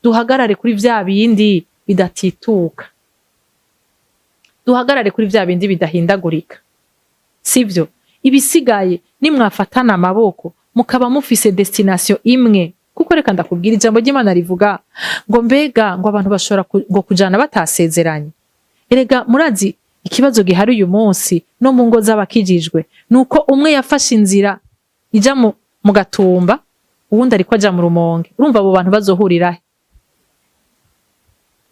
duhagarare kuri vya bindi bidatituka, duhagarare kuri vya bindi bidahindagurika, sivyo? Ibisigaye nimwafatana amaboko mukaba mufise destination imwe, kuko reka ndakubwira ijambo ry'Imana rivuga ngo mbega ngo abantu bashobora ngo kujana batasezeranye. Erega murazi ikibazo gihari uyu munsi no mu ngo z'abakijijwe nuko umwe yafashe inzira ija mu Gatumba, uwundi ariko aja mu Rumonge. Urumva abo bantu bazohurira he?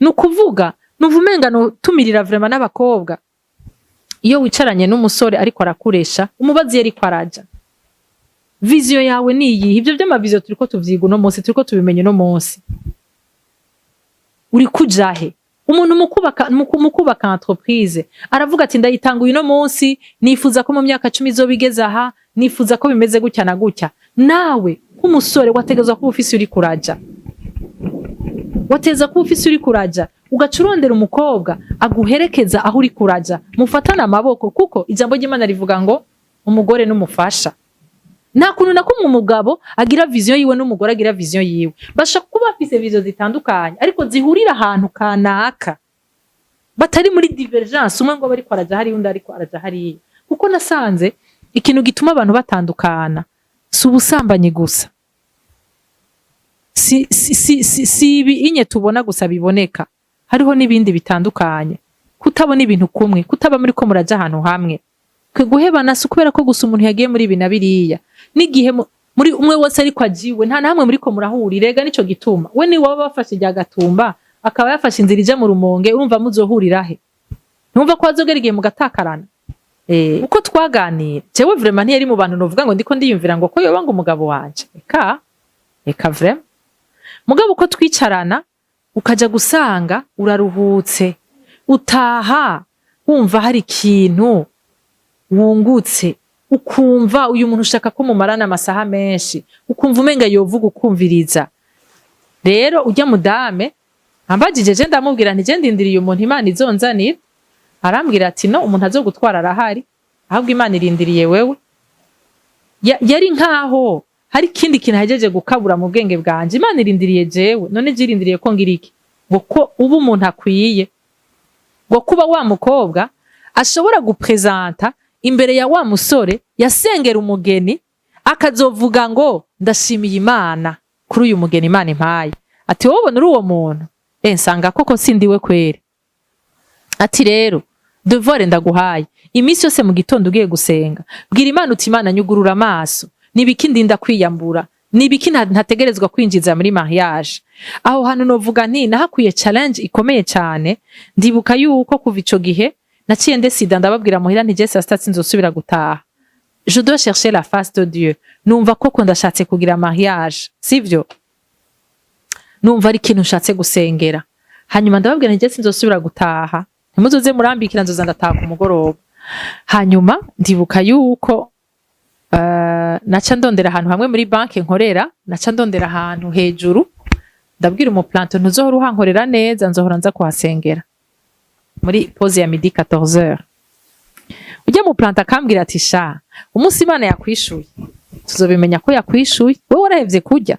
Nukuvuga nuvumenga no tumirira vraiment n'abakobwa, iyo wicaranye n'umusore ariko arakuresha umubazi ariko araja, vision yawe niyi. Ibyo by'amavision turiko tuvyiga no munsi, turiko tubimenye no munsi. Uri kujahe? Umuntu mukubaka entreprise aravuga ati ndayitanguye no munsi, nifuza ko mu myaka 10 izobigeza aha, nifuza ko bimeze gutya na gutya. Nawe nk'umusore wategezwa kuba ufise uri kuraja, wateza kuba ufise uri kuraja, ugacurondera umukobwa aguherekeza aho uri kuraja, mufatana amaboko, kuko ijambo ry'Imana rivuga ngo umugore n'umufasha. Nta kuntu na kumwe umugabo agira vision yiwe n'umugore agira vision yiwe. Basha kuba afise vision zitandukanye ariko zihurira ahantu kanaka, batari muri divergence, umwe ngo bari kwaraja hari undi ariko araja hari. Kuko nasanze ikintu gituma abantu batandukana si ubusambanyi gusa, si ibi inye tubona gusa biboneka, hariho n'ibindi bitandukanye. Kutabona ibintu kumwe, kutaba muri ko muraja ahantu hamwe, guhebana si kubera ko gusa umuntu yagiye muri ibi na biriya. N'igihe muri umwe wose ariko ajiwe nta namwe muri ko murahurira. Rega nico gituma we ni waba bafashe ijya Gatumba akaba yafashe inzira ije mu Rumonge, urumva muzohurira he? Numva ko azogera igihe mugatakarana. Uko twaganira jewe vraiment ntiyari mu bantu novuga ngo ndiko ndiyumvira ngo ko yoba ngo umugabo wanje. Eka vraiment mugabo uko twicarana ukaja gusanga uraruhutse, utaha wumva hari ikintu wungutse, ukumva uyu muntu ushaka ko mumarana amasaha menshi, ukumva umenga yovuga ukumviriza. Rero ujya mudame ambajije je ndamubwira nti je ndindiriye umuntu Imana izonzanira, arambwira ati no, umuntu azogutwara arahari, ahubwo Imana irindiriye wewe. Yari nkaho hari kindi kintu hajeje gukabura mu bwenge bwanje. Imana irindiriye jewe, none je irindiriye ko ngira iki? Ngo ko ubu umuntu akwiye, ngo kuba wa mukobwa ashobora gupresenta imbere ya wa musore yasengera umugeni, akazovuga ngo ndashimiye Imana kuri uyu mugeni Imana impaye. Ati wowe ubona uwo muntu nsanga koko sindiwe kwere. Ati rero devoir ndaguhaye, iminsi yose mu gitondo ugiye gusenga bwira Imana uti Imana nyugurura amaso, nibiki ndinda kwiyambura, nibiki ntategerezwa kwinjiza muri mariage. Aho hano novuga nti nahakwiye challenge ikomeye cyane. Ndibuka yuko kuva ico gihe naciye ndesida ndababwira muhira nti je saa nzosubira gutaha. Je dois chercher la face de Dieu. Numva koko ndashatse kugira mariage, sivyo? Numva ari ikintu nshatse gusengera. Hanyuma ndababwira nti je sinzosubira gutaha, ntimuzoze murambikira, nzoza ndataha ku mugoroba. Hanyuma ndibuka yuko naca ndondera ahantu hamwe muri banke nkorera, naca ndondera ahantu hejuru, ndabwira umuplanto ntuzohora uhankorera neza, nzohora nza kuhasengera muri pause ya midi 14h. Ujya mu planta akambwira ati sha umunsi Imana yakwishuye tuzobimenya ko yakwishuye, wowe warahevye kurya.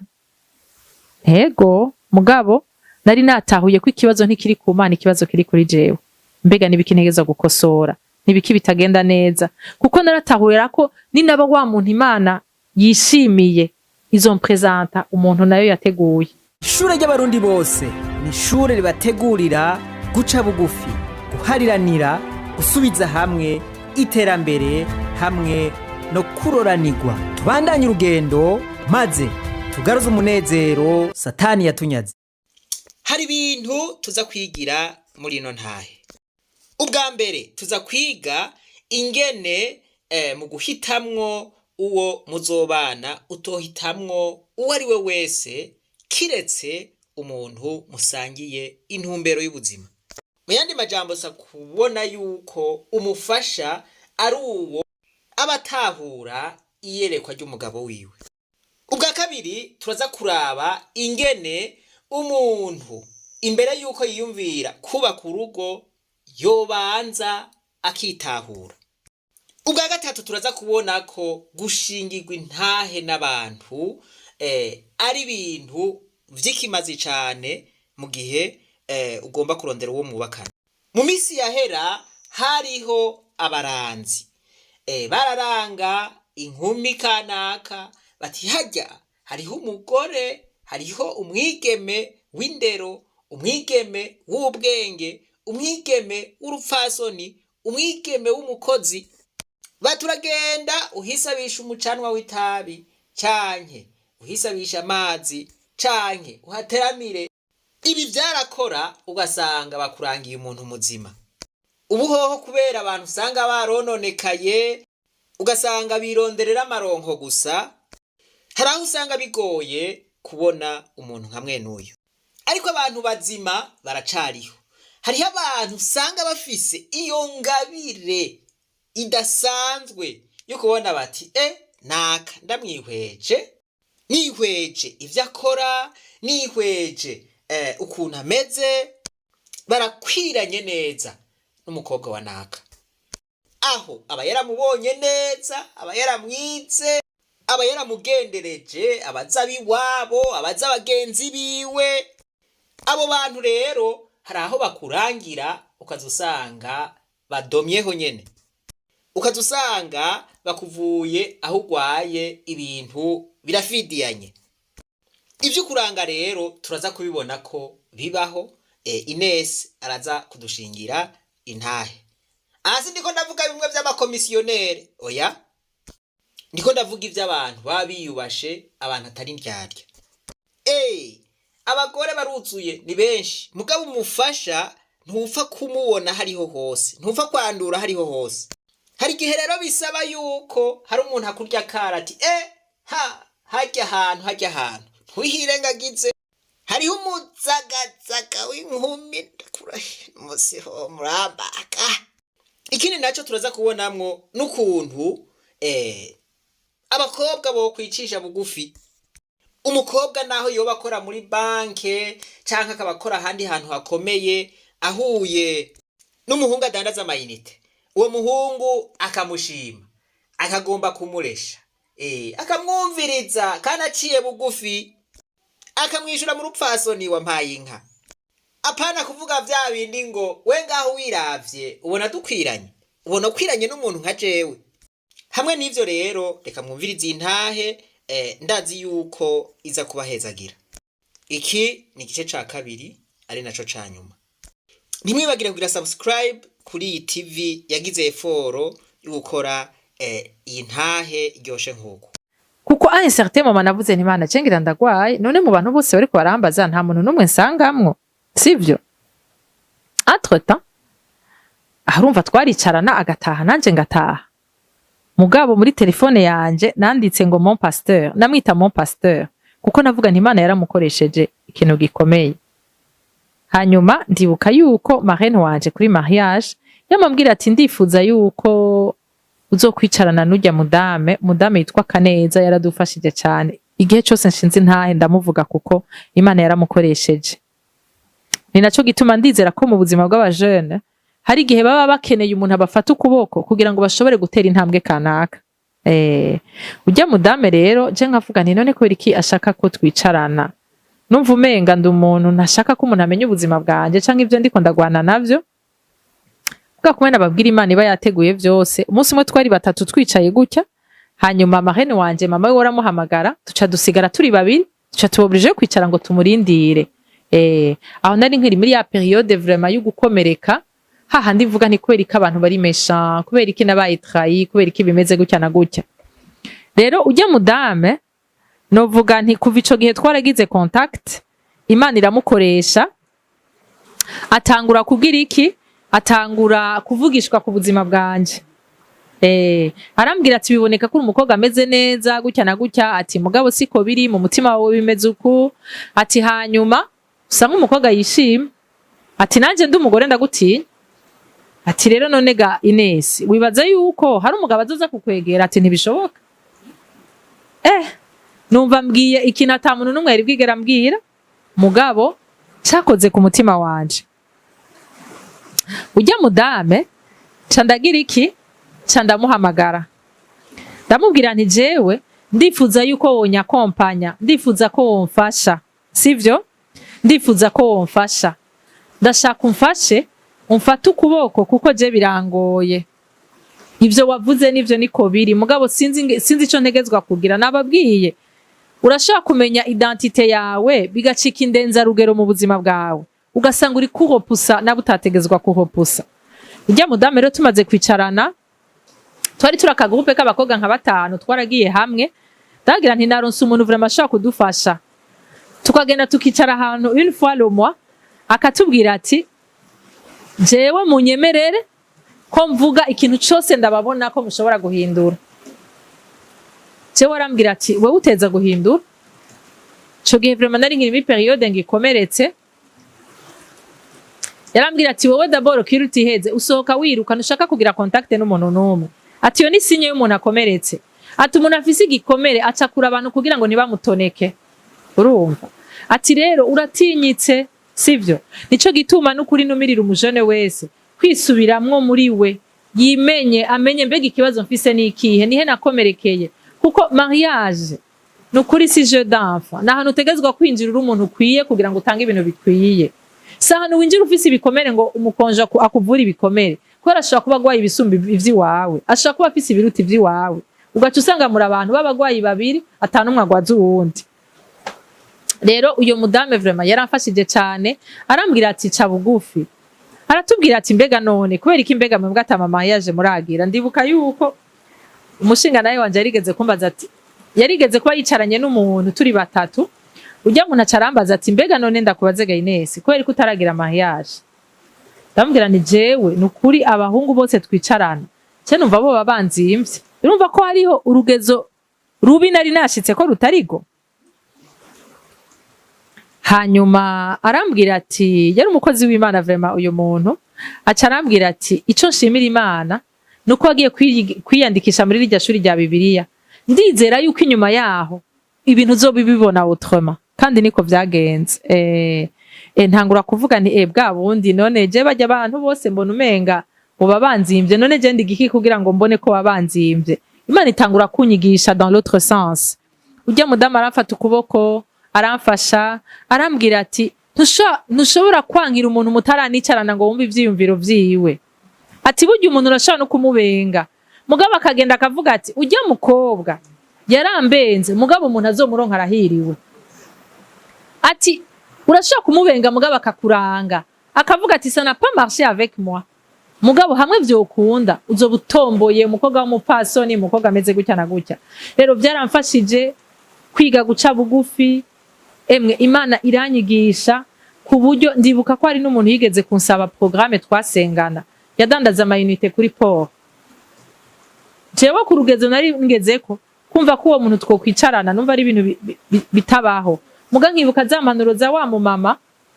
Ego mugabo nari natahuye ko ikibazo ntikiri ku Mana, ikibazo kiri kuri jewe. Mbega nibiki ntegeza gukosora, nibiki bitagenda neza, kuko naratahurira ko ni naba wa muntu Imana yishimiye izo mpresenta umuntu nayo yateguye. Ishure ry'abarundi bose ni ishure ribategurira guca bugufi, guhariranira, gusubiza hamwe, iterambere hamwe no kuroranirwa. Tubandanye urugendo maze tugaruze umunezero Satani yatunyaze. Hari ibintu tuza kwigira muri ino ntahe. Ubwa mbere tuza kwiga ingene mu guhitamwo uwo muzobana utohitamwo uwo ari we wese kiretse umuntu musangiye intumbero y'ubuzima. Mu yandi majambo sa kubona yuko umufasha ari uwo abatahura iyerekwa ry'umugabo wiwe. Ubwa kabiri turaza kuraba ingene umuntu imbere yuko yiyumvira kuba ku rugo yobanza akitahura. Ubwa gatatu turaza kubona ko gushingirwa intahe n'abantu ari ibintu vy'ikimazi cane mu gihe ugomba kurondera uwo mwubakana. Mu misi yahera hariho abaranzi bararanga inkumi kanaka bati harya hariho umugore, hariho umwigeme w'indero, umwigeme w'ubwenge, umwigeme w'urupfasoni, umwigeme w'umukozi. Baturagenda uhisabisha umucanwa w'itabi canke uhisabisha amazi canke uhateramire. Ibi vyarakora ugasanga bakurangiye umuntu muzima. Ubuhoho kubera abantu usanga barononekaye ugasanga bironderera amaronko gusa, hari aho usanga bigoye kubona umuntu nka mwene uyu. Ariko abantu bazima baracariho. Hariho abantu usanga bafise iyo ngabire idasanzwe yo kubona bati naka ndamwihweje, nihweje ivyo akora, nihweje ukuntu ameze, barakwiranye neza n'umukobwa wa naka. Aho aba yaramubonye neza, aba yaramwize, aba yaramugendereje, abaza biwabo, abaza abagenzi biwe. Abo bantu rero hari aho bakurangira ukazusanga badomyeho nyene, ukazusanga bakuvuye aho ugwaye, ibintu birafidiyanye. Ivyo kuranga rero turaza kubibona ko bibaho. Ines araza kudushingira intahe. Asi ndiko ndavuga bimwe vy'amakomisiyonere, oya, ndiko ndavuga ivy'abantu babiyubashe, abantu atari ndyarya. Abagore baruzuye ni benshi, mugabo umufasha ntupfa kumubona hariho hose, ntupfa kwandura hariho hose. Hari igihe rero bisaba yuko hari umuntu akurya karati, harya ahantu ntuhirengagize. Hariho umuzagazaga w'inkumi ndakurahe umusiho murambaka. Ikindi naco turaza kubonamwo n'ukuntu abakobwa bo kwicisha bugufi. Umukobwa naho yoba akora muri banke canke akabakora ahandi hantu hakomeye, ahuye n'umuhungu adandaza amayinite, uwo muhungu akamushima, akagomba kumuresha, akamwumviriza kandi aciye bugufi, akamwishura mu rupfasoni wampaye inka. Apana kuvuga vya bindi ngo we ngaho wiravye ubona dukwiranye, ubona kwiranye n'umuntu nka jewe. Hamwe n'ivyo rero reka mwumvirize intahe, ndazi yuko iza kubahezagira. Iki ni igice ca kabiri ari naco ca nyuma. Ntimwibagire kugira subscribe kuri iyi TV yagize effort yo gukora iyi ntahe iryoshe nk'uko. Kuko a un certain moment navuze nti Imana cengira ndagwaye, none mu bantu bose bariko barambaza nta muntu numwe nsangamwo, sivyo? Entre temps arumva twaricarana agataha nanje ngataha. Mugabo muri telefone yanje nanditse ngo mon pasteur, namwita mon pasteur kuko navuga nti Imana yaramukoresheje ikintu gikomeye. Hanyuma ndibuka yuko marraine wanje kuri mariage yamambwira ati ndifuza yuko uzokwicarana n'ujya mudame yitwa Kaneza, yaradufashije cyane. Igihe cyose nshinze ntahe ndamuvuga kuko Imana yaramukoresheje. Ni naco gituma ndizera ko mu buzima bw'abajene hari igihe baba bakeneye umuntu abafata ukuboko kugira ngo bashobore gutera intambwe kanaka. Ujya mudame rero je nkavuga nti none kubera iki ashaka ko twicarana? Numva umenga ndi umuntu ntashaka ko umuntu amenya ubuzima bwanje canke ivyo ndiko ndagwana navyo. Bwa kumena babwira Imana iba yateguye vyose. Umunsi umwe twari batatu twicaye gutya, hanyuma marraine wanje mama we waramuhamagara, tuca dusigara turi babiri, tuca tubobrije kwicara ngo tumurindire. Aho nari nkiri muri ya periode vraiment yo gukomereka, hahandi mvuga nti kubera iki abantu bari méchant, kubera iki nabaye trahi, kubera iki bimeze gutya na gutya. Rero ujya mudame novuga nti kuva ico gihe twaragize contact, Imana iramukoresha, atangura kubwira iki, atangura kuvugishwa ku buzima bwanje. Arambwira ati biboneka ko umukobwa ameze neza gutya na gutya, ati mugabo siko biri mu mutima wawe bimeze uku, ati hanyuma usanga umukobwa yishima, ati nanje ndi umugore ndagutinya, ati rero none ga Ines wibaza yuko hari umugabo azoza kukwegera, ati ntibishoboka. Numva mbwiye ikintu ata muntu numwe yari bwigera mbwira, mugabo cakoze ku mutima wanje. Ujya mudame candagira iki, candamuhamagara, ndamubwira nti jewe ndifuza yuko wonya kompanya, ndifuza ko womfasha, sivyo ndifuza ko womfasha ndashaka umfashe umfate ukuboko kuko je birangoye ivyo wavuze nivyo niko biri mugabo sinzi ico ntegezwa kugira nababwiye urashaka kumenya identite yawe bigacika indenza rugero mu buzima bwawe ugasanga uri kuhopusa nabutategezwa kuhopusa ujya mudame rero tumaze kwicarana twari turakagrupe k'abakobwa nka batanu twaragiye hamwe ndagira nti naronse umuntu vraiment ashaka kudufasha tukagenda tukicara ahantu une fois le mois akatubwira ati jewe munyemerere ko mvuga ikintu cyose ndababona ko mushobora guhindura jewe arambwira ati wewe uteza guhindura cyo gihe vraiment nari nkiri periode ngikomeretse yarambwira ati wowe d'abord kiruti heze usohoka wiruka nushaka kugira contact n'umuntu numwe ati yo ni sinye y'umuntu akomeretse ati umuntu afise igikomere acakura abantu kugira ngo nibamutoneke urumva ati rero uratinyitse sivyo nico gituma n'ukuri numirira umujene wese kwisubiramwo muri we yimenye amenye mbega ikibazo mfise n'ikihe nihe nakomerekeye kuko mariage nukuri si jeu d'enfant nahantu utegezwa kwinjira uri umuntu ukwiye kugira ngo utange ibintu bikwiye sahantu winjira ufise ibikomere ngo umukonja akuvura ibikomere kubera ashobora kuba agwaye ibisumba ivy'iwawe ashobora kuba afise ibiruti ivy'iwawe ugaca usanga muri abantu b'abagwayi babiri atanumwe agwaza uwundi rero uyo mudame vraiment yaramfashije cyane arambwira ati ca bugufi aratubwira ati mbega none kubera iki mbega mwebwe atamama yaje muragira ndibuka yuko umushinga nawe wanje yarigeze kumbaza ati yarigeze kuba yicaranye n'umuntu turi batatu ujya muntu acarambaza ati mbega none ndakubazega Ines kubera ko utaragira mariage ndamubwira ni jewe nukuri abahungu bose twicarana cye numva bo babanzimvye urumva ko hariho urugezo rubi nari nashitse ko rutarigo hanyuma arambwira ati yari umukozi w'Imana vraiment uyu muntu acarambwira ati ico nshimira Imana nuko agiye kwiyandikisha muri rya shuri rya Bibiliya ndizera yuko inyuma yaho ibintu uzobibibona autrement kandi niko vyagenze ntangura kuvuga nti bwa bundi none je bajya abantu bose mbona umenga uba banzimvye none je ndigiki kugira ngo mbone ko babanzimvye Imana itangura kunyigisha dans l'autre sens ujya mudama arafata ukuboko aramfasha arambwira ati ntushobora kwankira umuntu mutaranicarana ngo wumve ivyiyumviro vyiwe ati burya umuntu urashobora no kumubenga mugabo akagenda akavuga ati ujya mukobwa yarambenze mugabo umuntu azomuronka arahiriwe ati urashobora kumubenga mugabo akakuranga akavuga ati ça n'a pas marché avec moi mugabo hamwe vyokunda uzobutomboye umukobwa w'umupasoni umukobwa ameze gutya na gutya rero byaramfashije kwiga guca bugufi emwe Imana iranyigisha ku buryo ndibuka ko ari n'umuntu yigeze kunsaba programme twasengana yadandaza amayinite kuri Paul jewe ku rugezo nari ngezeko kumva ko uwo muntu twokwicarana numva ari ibintu bitabaho muga nkibuka za mpanuro za wa mu mama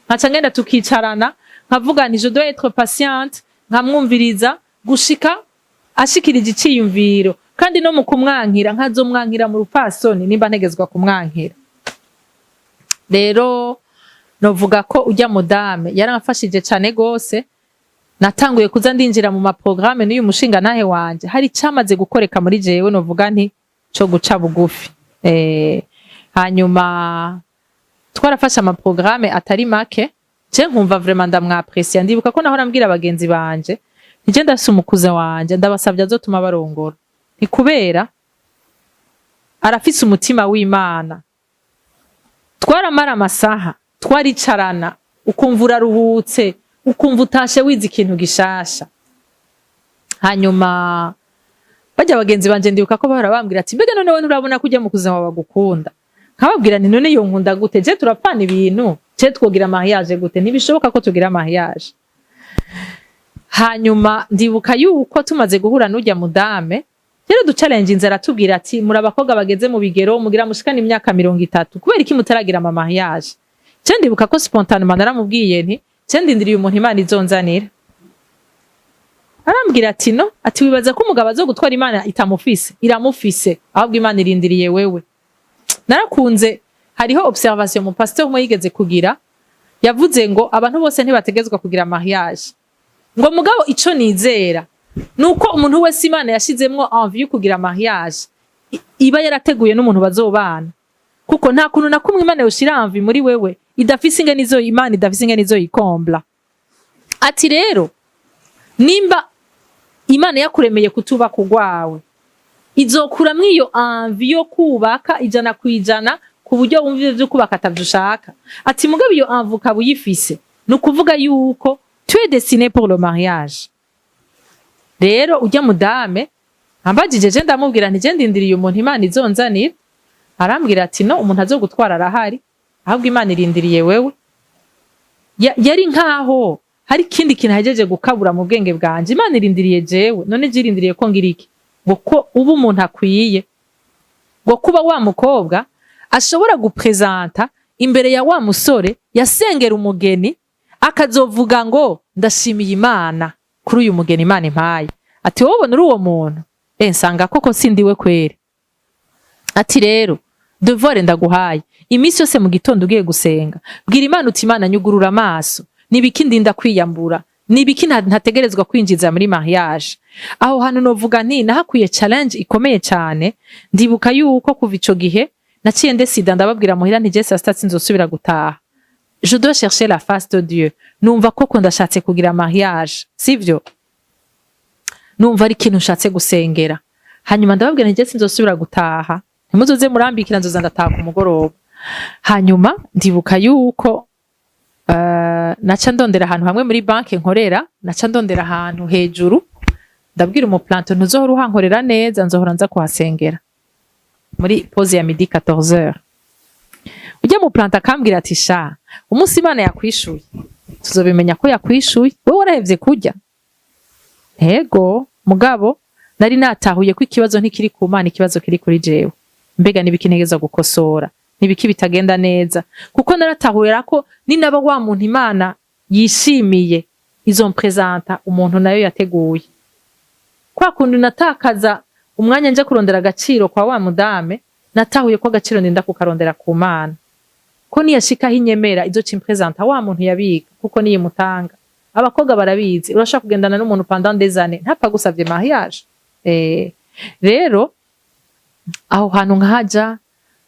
nkaca ngenda tukicarana nkavuga ni je dois être patiente nkamwumviriza gushika ashikirije iciyumviro kandi no mu kumwankira nkazomwankira mu rupasoni nimba ntegezwa kumwankira rero novuga ko ujya mudame yaramfashije cyane gose natanguye kuza ndinjira mu maprograme n'uyu mushinga nahe wanje hari cyamaze gukoreka muri jewe novuga nti cyo guca bugufi hanyuma twarafasha amaprograme atari make je nkumva vraiment ndamwaprecier ndibuka ko nahora mbwira abagenzi banje nije ndasumukuze wanje ndabasabye azotuma barongora ni kubera arafise umutima w'Imana twaramara amasaha twaricarana ukumva uraruhutse ukumva utashe wize ikintu gishasha hanyuma bajya abagenzi banje ndibuka ko barabambwira ati mbega none we urabona kujya mu kuzima wabagukunda nkababwira ni none yo nkunda gute je turapana ibintu je twogira mariage gute ntibishoboka ko tugira mariage hanyuma ndibuka yuko tumaze guhura n'ujya mudame rero du challenge inzara tubwira ati muri abakobwa bageze mu bigero mugira mushikana imyaka 30 kubera iki mutaragira ama mariage je ndibuka ko spontanément naramubwiye nti je ndindiriye umuntu Imana izonzanira arambwira ati no ati wibaza ko umugabo azo gutwara Imana itamufise iramufise ahubwo Imana irindiriye wewe narakunze hariho observation mu pasteur mo yigeze kugira yavuze ngo abantu bose ntibategezwa kugira mariage ngo mugabo ico nizera nuko umuntu wese Imana yashizemwo envie yo kugira mariage iba yarateguye n'umuntu bazobana kuko nta kuntu na kumwe Imana yoshira envie muri wewe idafise ingene izo Imana idafise ingene izo ikombla. Ati rero nimba Imana yakuremeye kutuba kugwawe izokura mwiyo envie yo kubaka ijana kwijana ku buryo wumva ivyo kubaka atavyushaka. Ati mugabe iyo envie ukabuyifise nukuvuga yuko tu es destiné pour le mariage. Rero ujya mudame ambajije je ndamubwira nti je ndindiriye umuntu Imana izonzanira. Arambwira ati no umuntu azogutwara arahari ahubwo Imana irindiriye wewe. Yari nkaho hari kindi kintu hajeje gukabura mu bwenge bwanje. Imana irindiriye jewe none je irindiriye ko ngira iki ngo ko ubu umuntu akwiye ngo kuba wa mukobwa ashobora gupresenta imbere ya wa musore yasengera umugeni akazovuga ngo ndashimiye Imana kuri uyu mugeni Imana impaye. Ati wowe ubona uri uwo muntu nsanga koko sindiwe kwere. Ati rero devoir ndaguhaye imisi yose mu gitondo ugiye gusenga bwira Imana uti Imana nyugurura amaso nibiki ndinda kwiyambura nibiki ntategerezwa kwinjiza muri mariage. Aho hantu novuga nti nahakuye challenge ikomeye cyane. Ndibuka yuko kuva ico gihe naciye ndesida ndababwira muhira nti je saa nzosubira gutaha. Je dois chercher la face de Dieu. Numva koko ndashatse kugira mariage, sivyo? Numva ari kintu nshatse gusengera. Hanyuma ndababwira nti je sinzosubira gutaha. Ntimuzoze murambikira nzoza ndataha ku mugoroba. Hanyuma ndibuka yuko naca ndondera ahantu hamwe muri banke nkorera, naca ndondera ahantu hejuru. Ndabwira umuplanto ntuzohora uhankorera neza nzohora nza kuhasengera. Muri pause ya midi 14h. Ujya mu planta akambwira ati sha umunsi Imana yakwishuye tuzobimenya ko yakwishuye wowe warahevye kurya. Ego mugabo nari natahuye ko ikibazo ntikiri ku Mana ikibazo kiri kuri jewe. Mbega nibikinegeza gukosora nibiki bitagenda neza kuko naratahurira ko ni naba wa muntu Imana yishimiye izo mpresenta umuntu nayo yateguye. Kwa kundi natakaza umwanya nje kurondera agaciro kwa wa mudame natahuye ko agaciro ndinda kukarondera ku Mana. Ko niyashika hinyemera izo cimpresenta wa muntu yabika kuko niye mutanga. Abakobwa barabizi urashaka kugendana n'umuntu pendant des années ntapfa gusavye mariage. Rero aho hantu nkahaja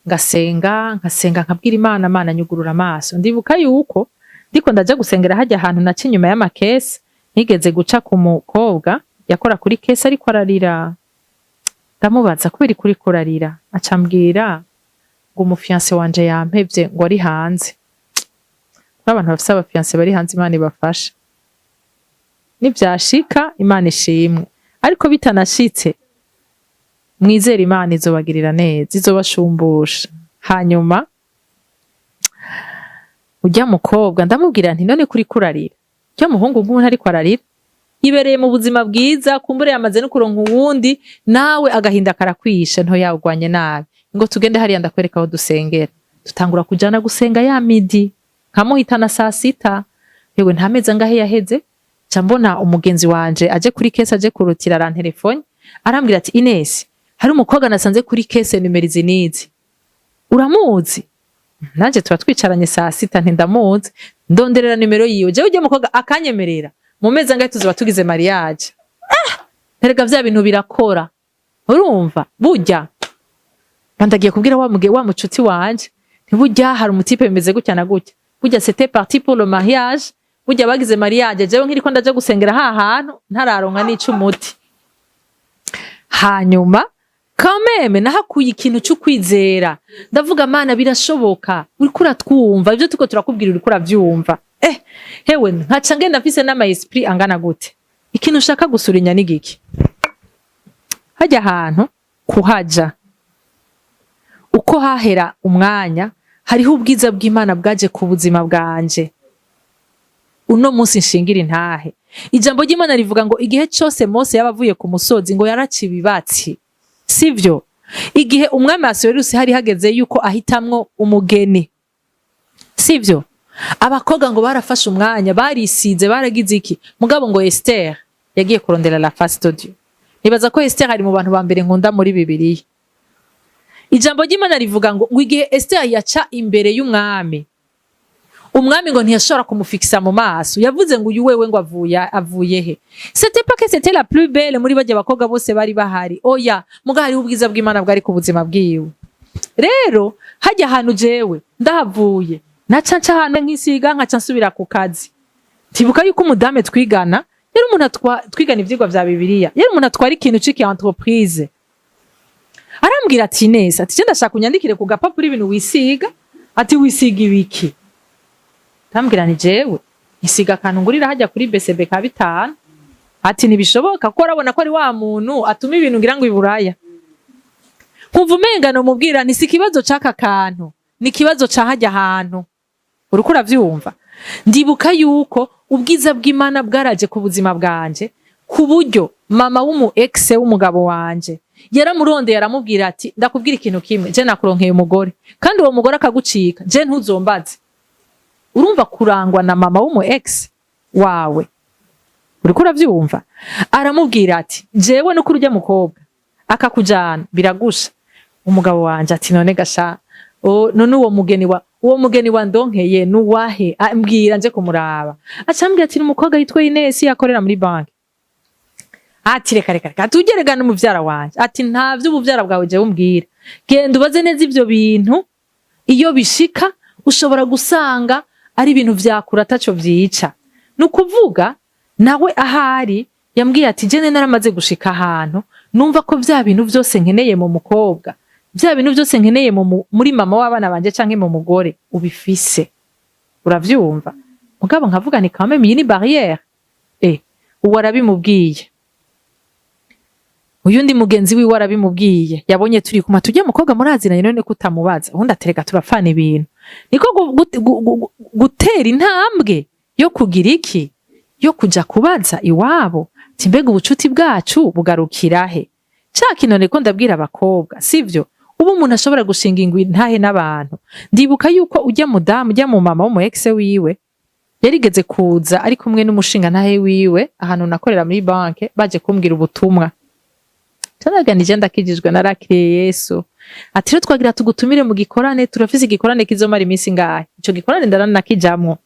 ngasenga nkabwira Imana Mana nyugurura amaso. Ndibuka yuko ndiko ndaja gusengera hajya ahantu naci nyuma y'amakesi nigeze guca ku mukobwa yakora kuri kesi ariko ararira. Ndamubaza kubera kuri kurarira acambwira ngo umufiance wanje yampevye ngo ari hanze. Abantu bafise abafiance bari hanze Imana ibafasha. Nivyashika Imana ishimwe ariko bitanashitse mwizera Imana izobagirira neza izobashumbusha. Hanyuma ujya mukobwa ndamubwira nti none kuri kurarira cyo muhungu nk'umuntu ariko ararira ibereye mu buzima bwiza kumbure yamaze no kuronka uwundi nawe agahinda karakwisha nto yagwanye nabi ngo tugende hariya ndakwereka aho dusengera. Tutangura kujana gusenga ya midi nkamuhitana saa 6. Yewe ntameza ngahe yaheze mbona umugenzi wanje aje kuri kese aje kurutira ran telefone arambwira ati Ines hari umukobwa nasanze kuri kese numero zinizi uramuzi? Naje tuba twicaranye saa 6 nti ndamuzi ndonderera numero yiwe je ujye mukobwa akanyemerera mu meza ngahe tuzoba tugize mariage. Erega vya bintu birakora urumva burya bandagiye kubwira wa mucuti wanje ntiburya hari umutipe bimeze gutya na gutya burya c'était parti pour le mariage. Burya bagize mariage jewe nkiri ko ndaje gusengera hantu ntararonka n'ico umuti. Hanyuma kameme nahakuye ikintu cyo kwizera ndavuga Mana birashoboka uriko uratwumva ivyo tuko turakubwira uriko uravyumva. Hewe nkaca ngenda mfise n'ama esprit angana gute ikintu ushaka gusurinya n'igiki hajya ahantu kuhaja uko hahera umwanya hariho ubwiza bw'Imana bwaje ku buzima bwanje. Uno munsi nshingira intahe ijambo ry'Imana rivuga ngo igihe cyose Mose yabavuye ku musozi ngo yaracibibatsi sivyo. Igihe umwami Asuwerusi hari hageze yuko ahitamwo umugeni sivyo. Abakobwa ngo barafashe umwanya barisize baragize iki mugabo ngo Esther yagiye kurondera la face de Dieu. Nibaza ko Esther ari mu bantu ba mbere nkunda muri Bibiliya. Ijambo ry'Imana rivuga ngo igihe Esther yaca imbere y'umwami umwami ngo ntiyashobora kumufikisa mu maso yavuze ngo uyu wewe ngo avuye he. C'était pas que c'était la plus belle muri bajya bakobwa bose bari bahari oya muga hari ubwiza bw'Imana bwari ku buzima bwiwe. rero hajya ahantu jewe ndahavuye naca nca ahantu nkisiga nkaca nsubira ku kazi. Tibuka yuko umudame twigana yari umuntu twigana ivyigwa vya Bibiliya, yari umuntu atwara ikintu ciki entreprise. Arambwira ati neza, ati je ndashaka unyandikire ku gapapuro ibintu wisiga, ati wisiga ibiki? Tambwira ni jewe isiga akantu ngurira hajya kuri BCB ka 5. Ati nibishoboka ko arabona ko ari wa muntu atuma ibintu ngira ngo iburaya. Kumva umengano mubwira ni sikibazo caka kantu, ni kibazo ca hajya ahantu. Uriko uravyumva? Ndibuka yuko ubwiza bw'Imana bwaraje ku buzima bwanje, ku buryo mama w'umu ex w'umugabo wanje yaramurondeye aramubwira ati ndakubwira ikintu kimwe, je nakuronkeye umugore kandi uwo mugore akagucika, je ntuzombaze. Urumva kurangwa na mama w'umu ex wawe? Uriko uravyumva? Aramubwira ati jewe no kurujya mukobwa akakujana biragusha. Umugabo wanje ati none gasha none uwo mugeni wa ndonkeye nuwahe? Ambwira nje kumuraba. Acambwira ati umukobwa yitwa Ines yakorera muri banki. Ati reka tugeregana umuvyara wanje. Ati ntavyo ubuvyara bwawe je umbwira, genda ubaze neza ivyo bintu, iyo bishika ushobora gusanga ari ibintu vyakura ataco vyica. Nukuvuga nawe ahari yambwiye ati je naramaze gushika ahantu numva ko vya bintu vyose nkeneye mu mukobwa, vya bintu vyose nkeneye muri mama w'abana banje canke mu mugore ubifise. Uravyumva? Mugabo nkavuga ni quand même iyi ni barrière. Uwo arabimubwiye, uyundi mugenzi wiwe arabimubwiye, yabonye turi kuma tujye mukobwa muraziranye none kutamubaza, ubundi atereka turapfana ibintu. Niko gutera intambwe yo kugira iki, yo kuja kubaza iwabo timbega ubucuti bwacu bugarukira he. Caki none ko ndabwira abakobwa sivyo, ubu umuntu ashobora gushinga ingwi ntahe n'abantu. Ndibuka yuko ujya mudamu ujya mu mama w'umu ex wiwe yarigeze kuza ari kumwe n'umushinga ntahe wiwe ahantu nakorera muri banke, baje kumbwira ubutumwa. Taraganije ndakijijwe narakiriye Yesu. Ati rero twagira tugutumire mu gikorane, turafise igikorane kizomara iminsi ngahe. Ico gikorane ndaranakijamwo.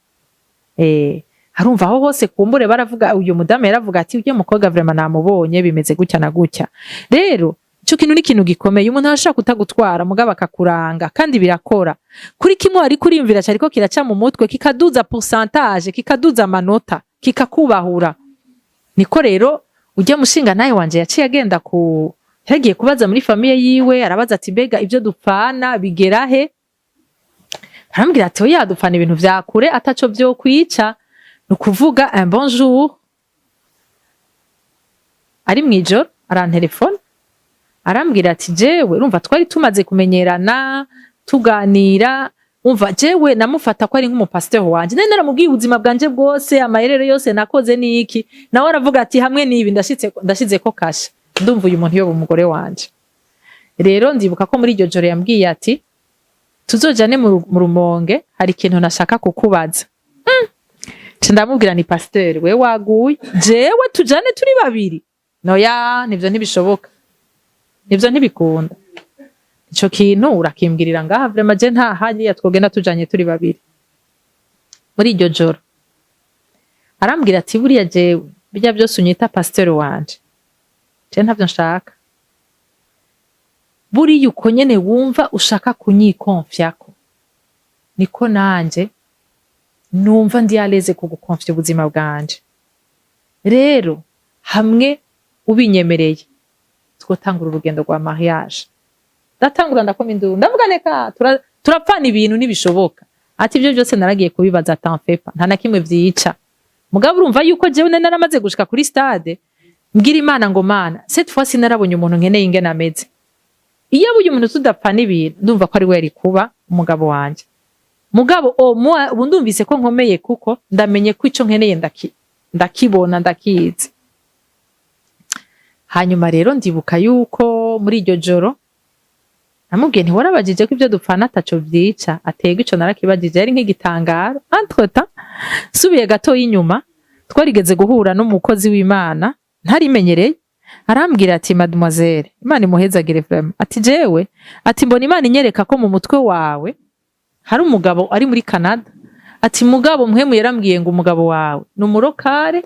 Harumva aho hose kumbure baravuga uyu mudamu yaravuga ati ujye mukobwa vraiment namubonye bimeze gutya na gutya. Rero ico kintu ni kintu gikomeye, umuntu arashaka kutagutwara mugaba akakuranga kandi birakora. Kuri kimwe ari kurimvira cyariko kiraca mu mutwe kikaduza pourcentage, kikaduza amanota, kikakubahura. Niko rero ujya mushinga naye wanje yaciye agenda yagiye kubaza muri famille yiwe, arabaza ati mbega ibyo dupfana bigerahe? Arambwira ati oya dupfana ibintu vyakure ataco byo kwica. Nukuvuga un bonjour ari mwijoro arantelefone arambwira ati jewe urumva twari tumaze kumenyerana tuganira, umva jewe namufata ko ari nk'umupasteur wanje, nene naramubwiye ubuzima bwanje bwose, amayerero yose nakoze niki, nawe aravuga ati hamwe nibi ndashize ko kasha, ndumva uyu muntu yoba umugore wanje. Rero ndibuka ko muri iryo joro yambwiye ati tuzojane mu Rumonge, hari ikintu nashaka kukubaza. Ndamubwira ni pasteur, we waguye jewe tujane turi babiri? Noya, nivyo ntibishoboka, nivyo ntibikunda. Ico kintu urakimbwirira ngaha vraiment je nta hariya twogenda tujanye turi babiri. Muri iryo joro arambwira ati buriya jewe bijya byose unyita pasteur wanje, je ntavyo nshaka. Buriya uko nyene wumva ushaka kunyikonfyako niko nanje numva ndi aleze kugukonfya ubuzima bwanje. Rero hamwe ubinyemereye twotangura urugendo rwa mariage. Datangura ndakoma induru ndavuga neka turapfana ibintu nibishoboka. Ati ibyo byose naragiye kubibaza tanfepa nta na kimwe vyica. Mugabo urumva yuko jewe naramaze gushika kuri stade mbwira Imana ngo Mana cette fois sinarabonye umuntu nkeneye ingena ameze. Iyo buye umuntu tudapfana ibintu ndumva ko ari we yari kuba umugabo wanje. Mugabo ubu ndumvise ko nkomeye kuko ndamenye ko ico nkeneye ndakibona ndakizi. Hanyuma rero ndibuka yuko muri iryo joro namubwiye nti warabajije ko ibyo dupfana ataco vyica, atega ico narakibajije yari nk'igitangaro. Entre-temps subiye gato y'inyuma twarigeze guhura n'umukozi w'Imana ntarimenyereye, arambwira ati mademoiselle Imana imuhezagire vraiment, ati jewe ati mbona Imana inyereka ko mu mutwe wawe hari umugabo ari muri Canada, ati mugabo mpwemu yarambwiye ngo umugabo wawe numurokare,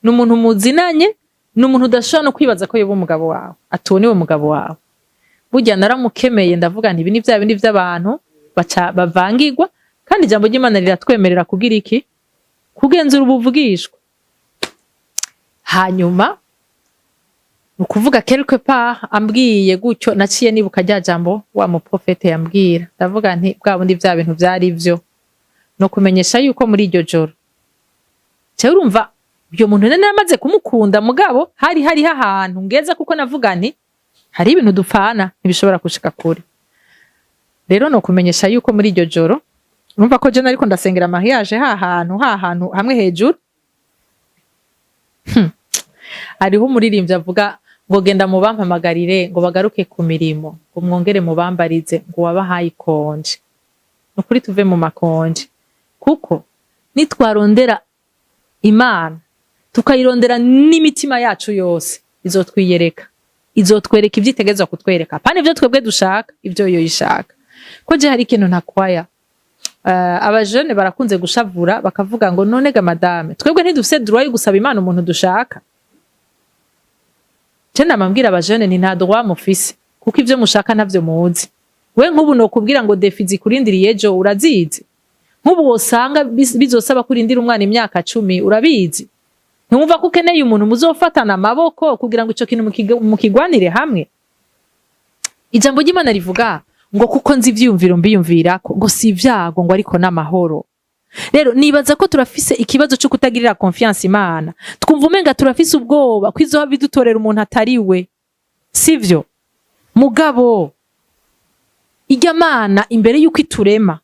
numuntu muzinanye, numuntu udashobora no kwibaza ko yoba umugabo wawe, ati uwo niwe mugabo wawe. burya naramukemeye ndavuga nti ibi ni bya bindi by'abantu baca bavangirwa, kandi ijambo ry'Imana riratwemerera kugira iki, kugenzura ubuvugishwa. Hanyuma ukuvuga quelque part ambwiye gutyo, naciye nibuka rya jambo wa muprofete yambwira, ndavuga nti bwa bundi bya bintu byari byo no kumenyesha yuko muri iryo joro cyo urumva byo muntu nene yamaze kumukunda, mugabo hari ahantu ngeza, kuko navuga nti hari ibintu dupfana ntibishobora gushika kure. Rero no kumenyesha yuko muri iryo joro urumva ko je nariko ndasengera mariage hahantu hamwe hejuru. Hariho umuririmbyi avuga ngo genda mu bampamagarire ngo bagaruke ku mirimo, ngo mwongere mu bambarize ngo wabahaye ikonje. Nukuri tuve mu makonje, kuko nitwarondera Imana tukayirondera n'imitima yacu yose, izotwiyereka, izotwereka ivyitegezwa kutwereka, pana ivyo twebwe dushaka, ivyo yo yishaka. Ko je hari ikintu ntakwaya, abajene barakunze gushavura bakavuga ngo none ga madame twebwe ntidufise droit yo gusaba Imana umuntu dushaka. Je namambwira abajene ni nta droit mufise, kuko ivyo mushaka navyo muzi. We nk'ubu no kubwira ngo defizi kurindiriye ejo urazizi, nk'ubu wosanga bizosaba kurindira umwana imyaka 10 urabizi. Ntumva ko ukeneye umuntu muzofatana amaboko kugira ngo ico kintu mukigwanire hamwe. Ijambo ry'Imana rivuga ngo kuko nzi ivyumviro mbiyumvirako ngo si ivyago ngo ariko n'amahoro. Rero nibaza ko turafise ikibazo cyo kutagirira confiance Imana, twumva umenga turafise ubwoba kwizoha bidutorera umuntu atari we, sivyo? Mugabo irya Mana imbere yuko iturema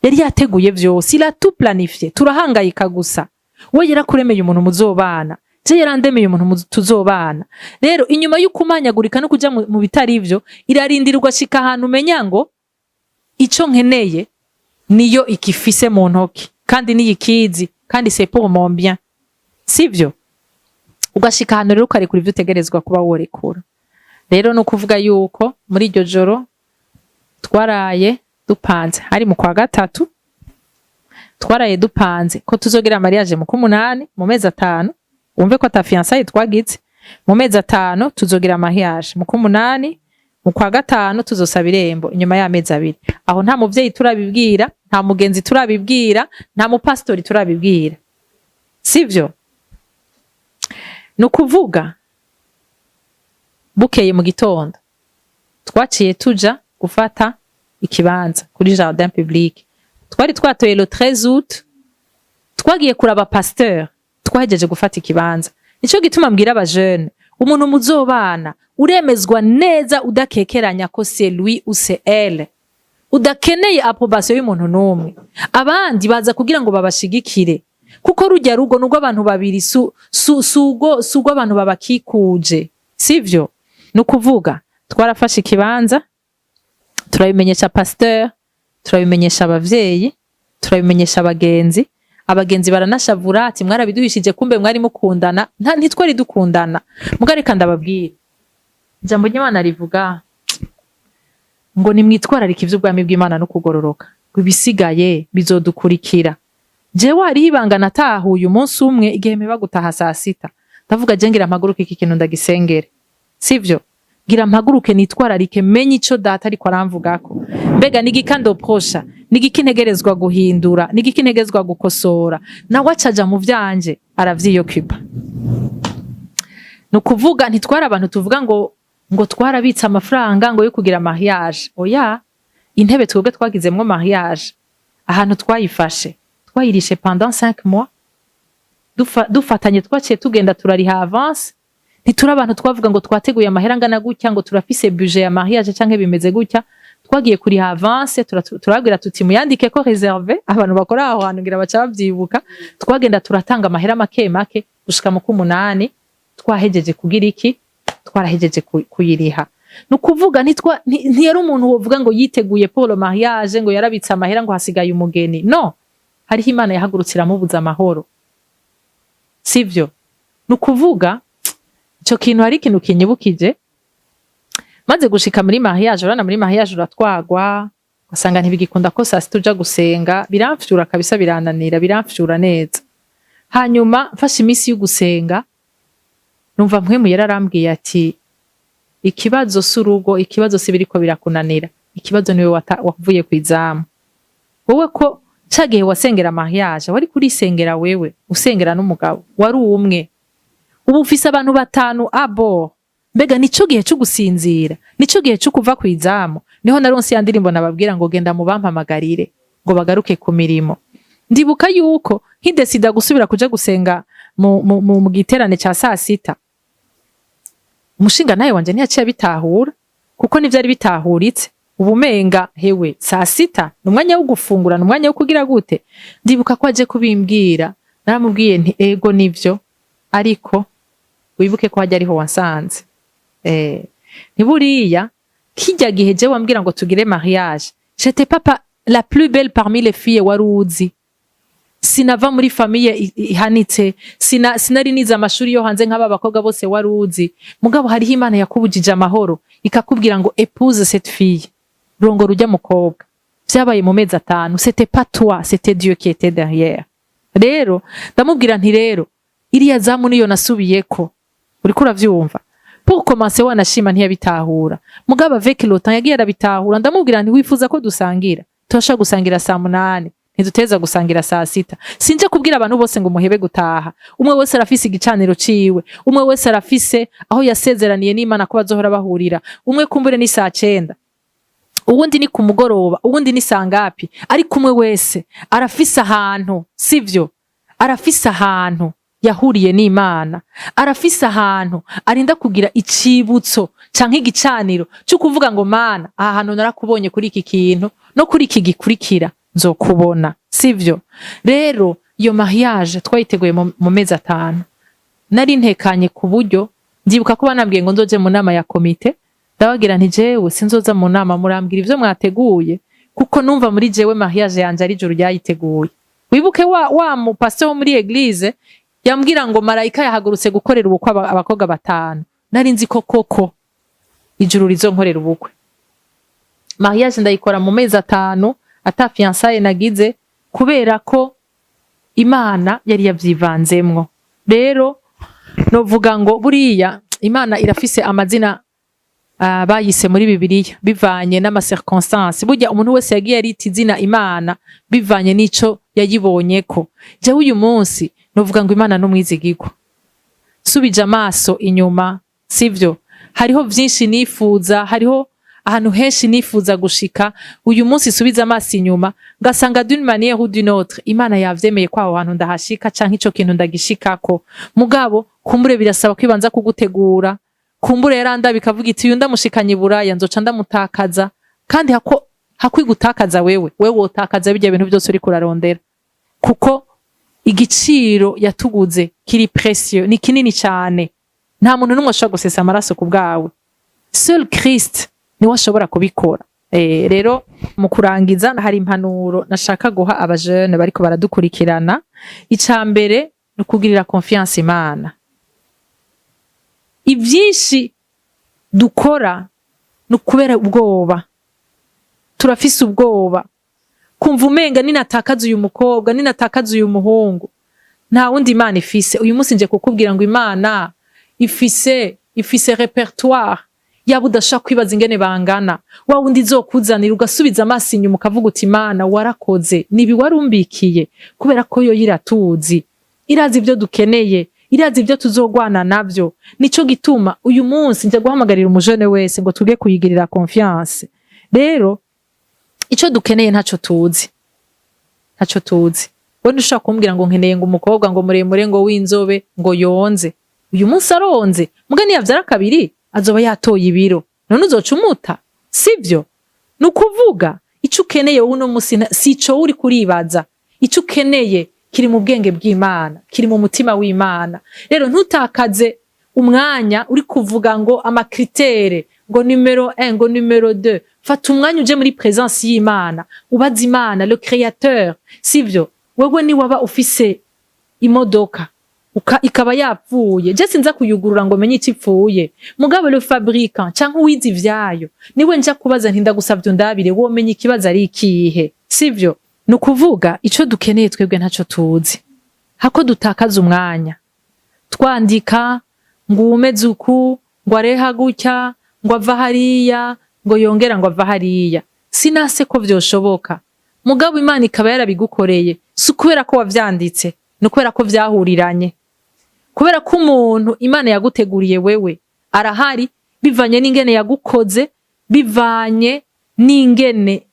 yari yateguye vyose, ila tout planifié, turahangayika gusa. We yarakuremeye umuntu muzobana, je yarandemeye umuntu tuzobana. Rero inyuma y'ukumanyagurika no kuja mu bitari ivyo, irarindirwa shika ahantu umenya ngo ico nkeneye niyo ikifise mu ntoki, kandi niyikizi, kandi c'est pour mon bien, sivyo? Ugashika ahantu rero ukarekura ivyo utegerezwa kuba worekura. Rero no kuvuga yuko muri iryo joro twaraye dupanze, hari mu kwa gatatu twaraye dupanze ko tuzogira mariage mu kumunani mu mezi 5. Wumve ko ta fiançailles twagize mu mezi 5 tuzogira mariage mu kumunani, mu kwa gatanu tuzosaba irembo inyuma y'amezi 2. Aho nta muvyeyi turabibwira, nta mugenzi turabibwira, nta mupastori turabibwira, sivyo? Nukuvuga bukeye mu gitondo twaciye tuja gufata ikibanza kuri jardin public. Twari twatoye le 13 août, twagiye kuraba pasteur, twahejeje gufata ikibanza. Nico gituma mbwira abajene, umuntu muzobana uremezwa neza udakekeranya ko c'est lui ou c'est elle. Udakeneye approbation y'umuntu numwe. Abandi baza kugira ngo babashigikire, kuko rujya rugo nubwo abantu babiri sugo abantu babakikuje, sivyo? Nukuvuga twarafashe ikibanza, turabimenyesha pasteur, turabimenyesha abavyeyi, turabimenyesha abagenzi. Abagenzi baranashavura ati mwarabiduhishije, kumbe mwari mukundana. Ntitwari dukundana. Mugareka ndababwira, ijambo ry'Imana rivuga ngo nimwitwararika ivy'ubwami bw'Imana no kugororoka, ibisigaye bizodukurikira. Jewe hari ibanga natahuye umunsi umwe igihe meba gutaha saa 6. Ndavuga je ngira mpaguruke iki kintu ndagisengere, sivyo? Gira mpaguruke nitwararike, menye ico data ariko aramvugako. Mbega nigikando prosha, nigikintegerezwa guhindura, nigikintegezwa gukosora, na wacaja mu vyanje aravyiyokupa. Nukuvuga ntitwara abantu tuvuga ngo twarabitsa amafaranga ngo yo kugira mariage. Oya, intebe twebwe twagizemwo mariage ahantu twayifashe, twayirishe pendant 5 mois. Dufatanye twaciye tugenda turariha avance. Ntitura abantu twavuga ngo twateguye amahera ngana gutya ngo turafise budget ya mariage canke bimeze gutya. Twagiye kuri avance, turabwira tuti muyandike ko réservé, abantu bakora aho hantu ngira baca bavyibuka. Twagenda turatanga amahera make make gushika mu kumunani, twahejeje kugira iki, twarahejeje kuyiriha. Nukuvuga ntiyari umuntu wovuga ngo yiteguye pour le mariage, ngo yarabitsa amahera ngo hasigaye umugeni. No, hariho Imana yahagurutsira mubuza amahoro, sivyo? Nukuvuga ico kintu hari ikintu kinyibukije. Maze gushika muri mariage, urana muri mariage uratwagwa, ugasanga ntibigikunda ko saa 6 tuja gusenga, biramfyura kabisa, birananira, biramfyura neza. Hanyuma mfashe imisi yo gusenga, numva mpwemu yararambwiye ati ikibazo s'urugo, ikibazo si biriko birakunanira, ikibazo niwe wavuye kwizamu. Wowe ko cagihe wasengera mariage wari kurisengera wewe usengera n'umugabo wari umwe, ubu ufise abantu batanu abo, mbega nico gihe cyo gusinzira, nico gihe cyo kuva kwizamu. Niho naronse ya ndirimbo nababwira ngo genda mu bampamagarire ngo bagaruke ku mirimo. Ndibuka yuko nkidesida gusubira kuja gusenga mu giterane ca saa sita, umushinga nawe wanje ntiyaciye bitahura kuko nivyari bitahuritse. Ubumenga hewe saa sita numwanya wo gufungura, numwanya wo kugira gute. Ndibuka ko aje kubimbwira, naramubwiye nti ego nivyo, ariko wibuke ko hajya ariho wansanze. Ntiburiya kijya gihe je wambwira ngo tugire mariage, j'étais pas la plus belle parmi les filles waruzi. Sinava muri famille ihanitse, sinari niza amashuri yo hanze nk'aba bakobwa bose waruzi. Mugabo hariho Imana yakubujije amahoro ikakubwira ngo épouse cette fille, rongo rujya mukobwa. Vyabaye mu mezi 5, c'était pas toi, c'était Dieu qui était derrière. Rero ndamubwira nti rero iriya zamu niyo nasubiyeko, uriko uravyumva. Pour commencer wanashima ntiyabitahura, mugabo avec le temps yagiye arabitahura. Ndamubwira nti wifuza ko dusangira, turasha gusangira saa 8, ntiduteza gusangira saa 6. Sinje kubwira abantu bose ngo muhebe gutaha, umwe wese arafise igicaniro ciwe, umwe wese arafise aho yasezeraniye n'Imana ko bazohora bahurira. Umwe kumbure ni saa 9, uwundi ni ku mugoroba, uwundi ni saa ngapi, ariko umwe wese arafise ahantu, sivyo? Arafise ahantu yahuriye n'Imana, arafise ahantu arinda kugira icibutso canke igicaniro cyo kuvuga ngo Mana, aha hantu narakubonye kuri iki kintu no kuri iki gikurikira nzokubona, sivyo? Rero iyo mariage twayiteguye mu mezi 5. Nari ntekanye ku buryo ndibuka ko banambwiye ngo nzoje mu nama ya komite. Ndabagira nti jewe sinzoza mu nama, murambwira ivyo mwateguye, kuko numva muri jewe mariage yanje ari juru ryayiteguye. Wibuke wa mu pastor wo muri eglise yambwira ngo marayika yahagurutse gukorera ubukwe abakobwa 5. Nari nzi ko koko ijuru rizonkorera ubukwe. Mariage ndayikora mu mezi 5 ata fiançailles nagize, kubera ko Imana yari yavyivanzemwo. Rero novuga ngo buriya Imana irafise amazina bayise muri Bibiliya bivanye n'ama circonstances. Burya umuntu wese yagiye arita izina Imana bivanye n'ico yayibonyeko. Je uyu munsi novuga ngo Imana n'umwizigirwa. Subije amaso inyuma, sivyo? Hariho vyinshi nifuza, hariho ahantu henshi nifuza gushika. Uyu munsi subiza amaso inyuma ngasanga d'une manière ou d'une autre Imana yavyemeye ko aho hantu ndahashika canke ico kintu ndagishikako. Mugabo kumbure birasaba kwibanza kugutegura. Kumbure yaranda bikavuga iti uyu ndamushikanye Buraya nzoca ndamutakaza, kandi hakwigutakaza wewe wotakaza bijya bintu byose uri kurarondera, kuko igiciro yatuguze kiri précieux, ni kinini cyane. Nta muntu numwe ashobora gusesa amaraso ku bwawe, seul Christ niwe ashobora kubikora. Rero mu kurangiza hari impanuro nashaka guha abajene bariko baradukurikirana. Icambere no kugirira confiance Imana. Ivyinshi dukora no kubera ubwoba, turafise ubwoba kumva umenga ninatakaza uyu mukobwa, ninatakaza uyu muhungu nta wundi Imana ifise. Uyu munsi nje kukubwira ngo Imana ifise repertoire yaba udashaka kwibaza ingene bangana. Wa wundi izokuzanira ugasubiza amaso inyuma ukavuga uti Imana warakoze, nibi warumbikiye, kubera ko yo yiratuzi, irazi ibyo dukeneye, irazi ibyo tuzogwana navyo. Nico gituma uyu munsi nje guhamagarira umujene wese ngo tuge kuyigirira confiance. Rero ico dukeneye ntaco tuzi, ntaco tuzi. Wende ushaka kumbwira ngo nkeneye ngo umukobwa ngo muremure ngo w'inzobe ngo yonze. Uyu munsi aronze, mugani yavyara kabiri azoba yatoye ibiro, none uzocumuta, sivyo? Nukuvuga ico ukeneye uno munsi sico uri kuribaza. Ico ukeneye kiri mu bwenge bw'Imana, kiri mu mutima w'Imana. Rero ntutakaze umwanya uri kuvuga ngo amakritere ngo numero 1 ngo numero 2. Fata umwanya uje muri présence y'Imana, ubaza Imana le créateur, sivyo? Wewe ni waba ufise imodoka ikaba yapfuye, je sinza kuyugurura ngo menye icipfuye, mugabo le fabricant canke uwizi ivyayo niwe nja kubaza nti ndagusavye ndabire wo menye ikibazo ari ikihe, sivyo? Nukuvuga ico dukeneye twebwe ntaco tuzi. Hako dutakaza umwanya twandika ngo umeze uku, ngo areha gutya, ngo ava hariya ngo yongera ngo ava hariya. Sinase ko vyoshoboka. Mugabo Imana ikaba yarabigukoreye. Si kubera ko wavyanditse, no kubera ko vyahuriranye. Kubera ko umuntu Imana yaguteguriye wewe arahari bivanye n'ingene yagukoze, bivanye n'ingene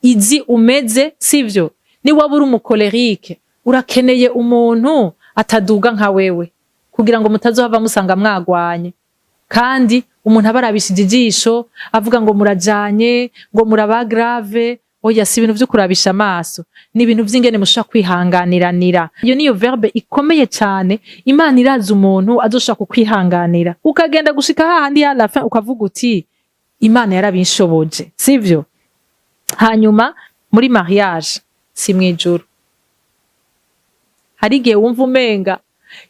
izi umeze, sivyo? Ni wabura umukolerike, urakeneye umuntu ataduga nka wewe kugira ngo mutazohava musanga mwagwanye. Kandi umuntu abarabishije ijisho avuga ngo murajanye, ngo muraba grave. Oya, si ibintu vyo kurabisha amaso, ni ibintu vy'ingene mushaka kwihanganiranira. Iyo niyo verbe ikomeye cyane. Imana irazi umuntu azoshaka kukwihanganira, ukagenda gushika hahandi ya la fin ukavuga uti Imana yarabinshoboje, sivyo? Hanyuma muri mariage si mwijuru, hari igihe wumva umenga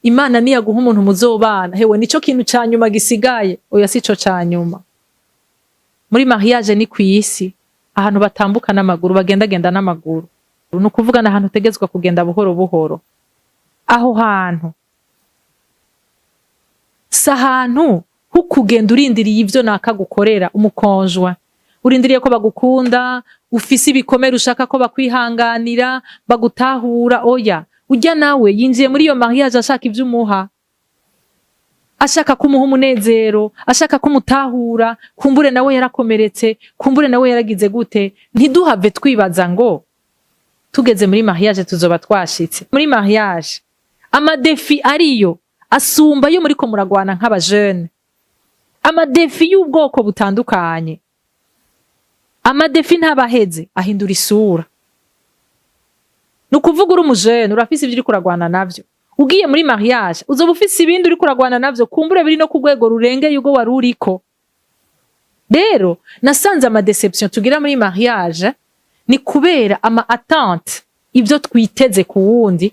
Imana niyaguha umuntu muzobana, hewe nico kintu ca nyuma gisigaye. Oya, sico ca nyuma. Muri mariage ni kwisi, ahantu batambuka n'amaguru, bagendagenda n'amaguru. Nukuvuga na ahantu utegezwa kugenda buhoro buhoro. Aho hantu sa hantu hukugenda urindiriye ivyo nakagukorera umukonjwa, urindiriye ko bagukunda, ufise ibikomere ushaka ko bakwihanganira, bagutahura. Oya, ujya nawe yinjiye muri iyo mariage ashaka ivyo umuha, ashaka kumuha umunezero, ashaka kumutahura. Kumbure nawe yarakomeretse, kumbure nawe yaragize gute. Ntiduhave twibaza ngo tugeze muri mariage tuzoba twashitse. Muri mariage amadefi ariyo asumba yo muri ko muragwana nk'aba jeune, amadefi y'ubwoko butandukanye. Amadefi ntabaheze ahindura isura. Nukuvuga uri umujene urafise ivyo uri kuragwana navyo, ugiye muri mariage uzoba ufise ibindi uri kuragwana navyo, kumbure biri no kugwego rurengeye ugo wari uriko. Rero nasanze ama deception tugira muri mariage ni kubera ama attente, ivyo twiteze ku wundi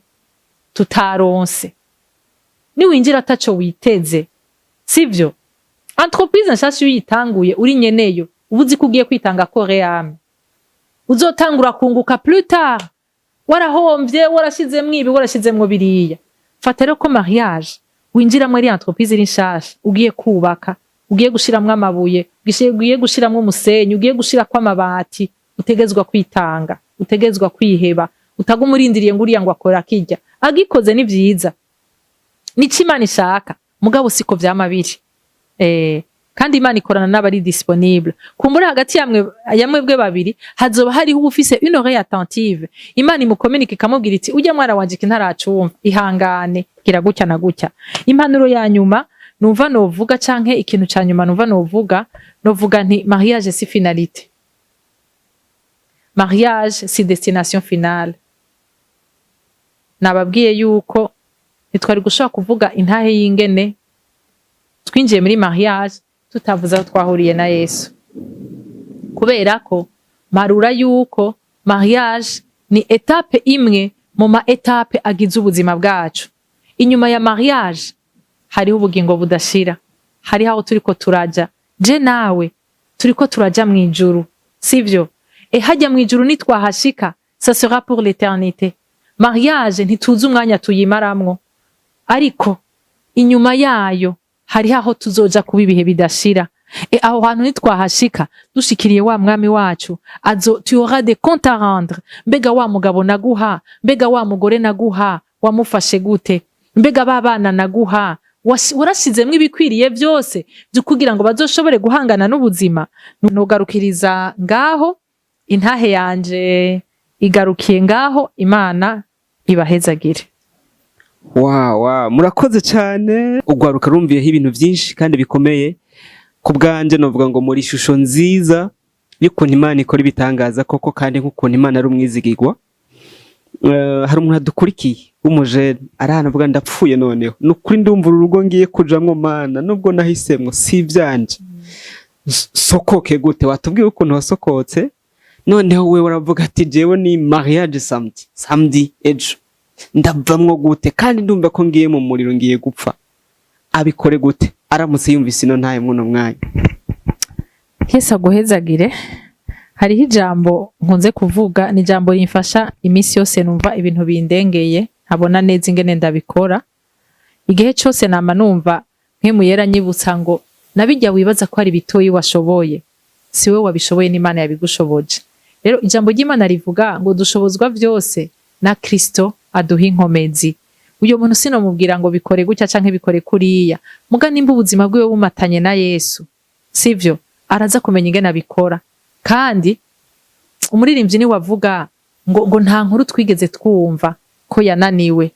tutaronse. Ni winjira ataco witeze, sivyo? Entreprise nshasha uyitanguye uri nyeneyo, ubuzi kugiye kwitanga ko reame, uzotangura kunguka plus tard. Warahomvye, warashizemwo ibi, warashizemwo biriya. Fata rero ko mariage winjira muri entreprise iri nshasha, ugiye kubaka, ugiye gushiramwo amabuye, ugiye gushiramwo umusenyi, ugiye gushirako amabati, utegezwa kwitanga, utegezwa kwiheba, utagumurindiriye ngo uriya ngo akora kirya. Agikoze ni vyiza, nico Imana ishaka, mugabo siko vyama biri. Kandi Imana ikorana n'abari disponible. Kumbura hagati yamwe bwe babiri hazoba hariho ufise une oreille attentive. Imana imukomunike ikamubwira iti ujya mwana wanje kintaracumva, ihangane, gira gutya na gutya. Impanuro ya nyuma numva novuga canke ikintu ca nyuma numva novuga nti mariage si finalité. Mariage si destination finale. Nababwiye yuko nitwari gushaka kuvuga intahe y'ingene twinjiye muri mariage tutavuze aho twahuriye na Yesu. Kubera ko marura yuko mariage ni etape imwe mu ma etape agize ubuzima bwacu. Inyuma ya mariage hariho ubugingo budashira, hari aho turiko turaja. Je nawe turiko turaja mu ijuru, sivyo? Hajya mu ijuru nitwahashika, ça sera pour l'éternité. Mariage ntituzi umwanya tuyimaramwo, ariko inyuma yayo hari aho tuzoja kuba ibihe bidashira. Aho hantu nitwahashika dushikiriye wa mwami wacu, tu auras des comptes à rendre. Mbega wa mugabo naguha, mbega wa mugore naguha, wamufashe gute, mbega babana naguha, warashizemwe ibikwiriye byose byo kugira ngo bazoshobore guhangana n'ubuzima. Nugarukiriza ngaho, intahe yanje igarukiye ngaho. Imana ibahezagire. Wow, murakoze cyane. Ugwaruka rumviyeho ibintu byinshi kandi bikomeye. Ku bwanje novuga ngo muri shusho nziza y'ukuntu Imana ikora ibitangaza koko, kandi nk'ukuntu Imana ari umwizigirwa. Hari umuntu adukurikiye w'umujene arahana avuga ndapfuye noneho, nukuri ndumva urugo ngiye kujamwo Mana, nubwo nahisemwo si ivyanje. Sokoke gute? Watubwiye ukuntu wasokotse, noneho we waravuga ati jewe ni mariage samedi ejo ndavamwo gute, kandi ndumva ko ngiye mu muriro ngiye gupfa. Abikore gute aramutse yumvise ino ntaye muno mwanya? Yesu aguhezagire. Hariho ijambo nkunze kuvuga, ni ijambo rimfasha iminsi yose numva ibintu bindengeye, ntabona neza ingene ndabikora. Igihe cyose nama numva nk'imuyera nyibutsa ngo nabijya wibaza ko ari bitoyi washoboye si we wabishoboye n'Imana yabigushoboje. Rero ijambo ry'Imana rivuga ngo dushobozwa vyose na Kristo aduha inkomezi. Uyo muntu sinomubwira ngo bikore gutya canke bikore kuriya, muga nimba ubuzima bwiwe bumatanye na Yesu, sivyo, araza kumenya ingene abikora. Kandi umuririmbyi ni wavuga ngo nta nkuru twigeze twumva ko yananiwe.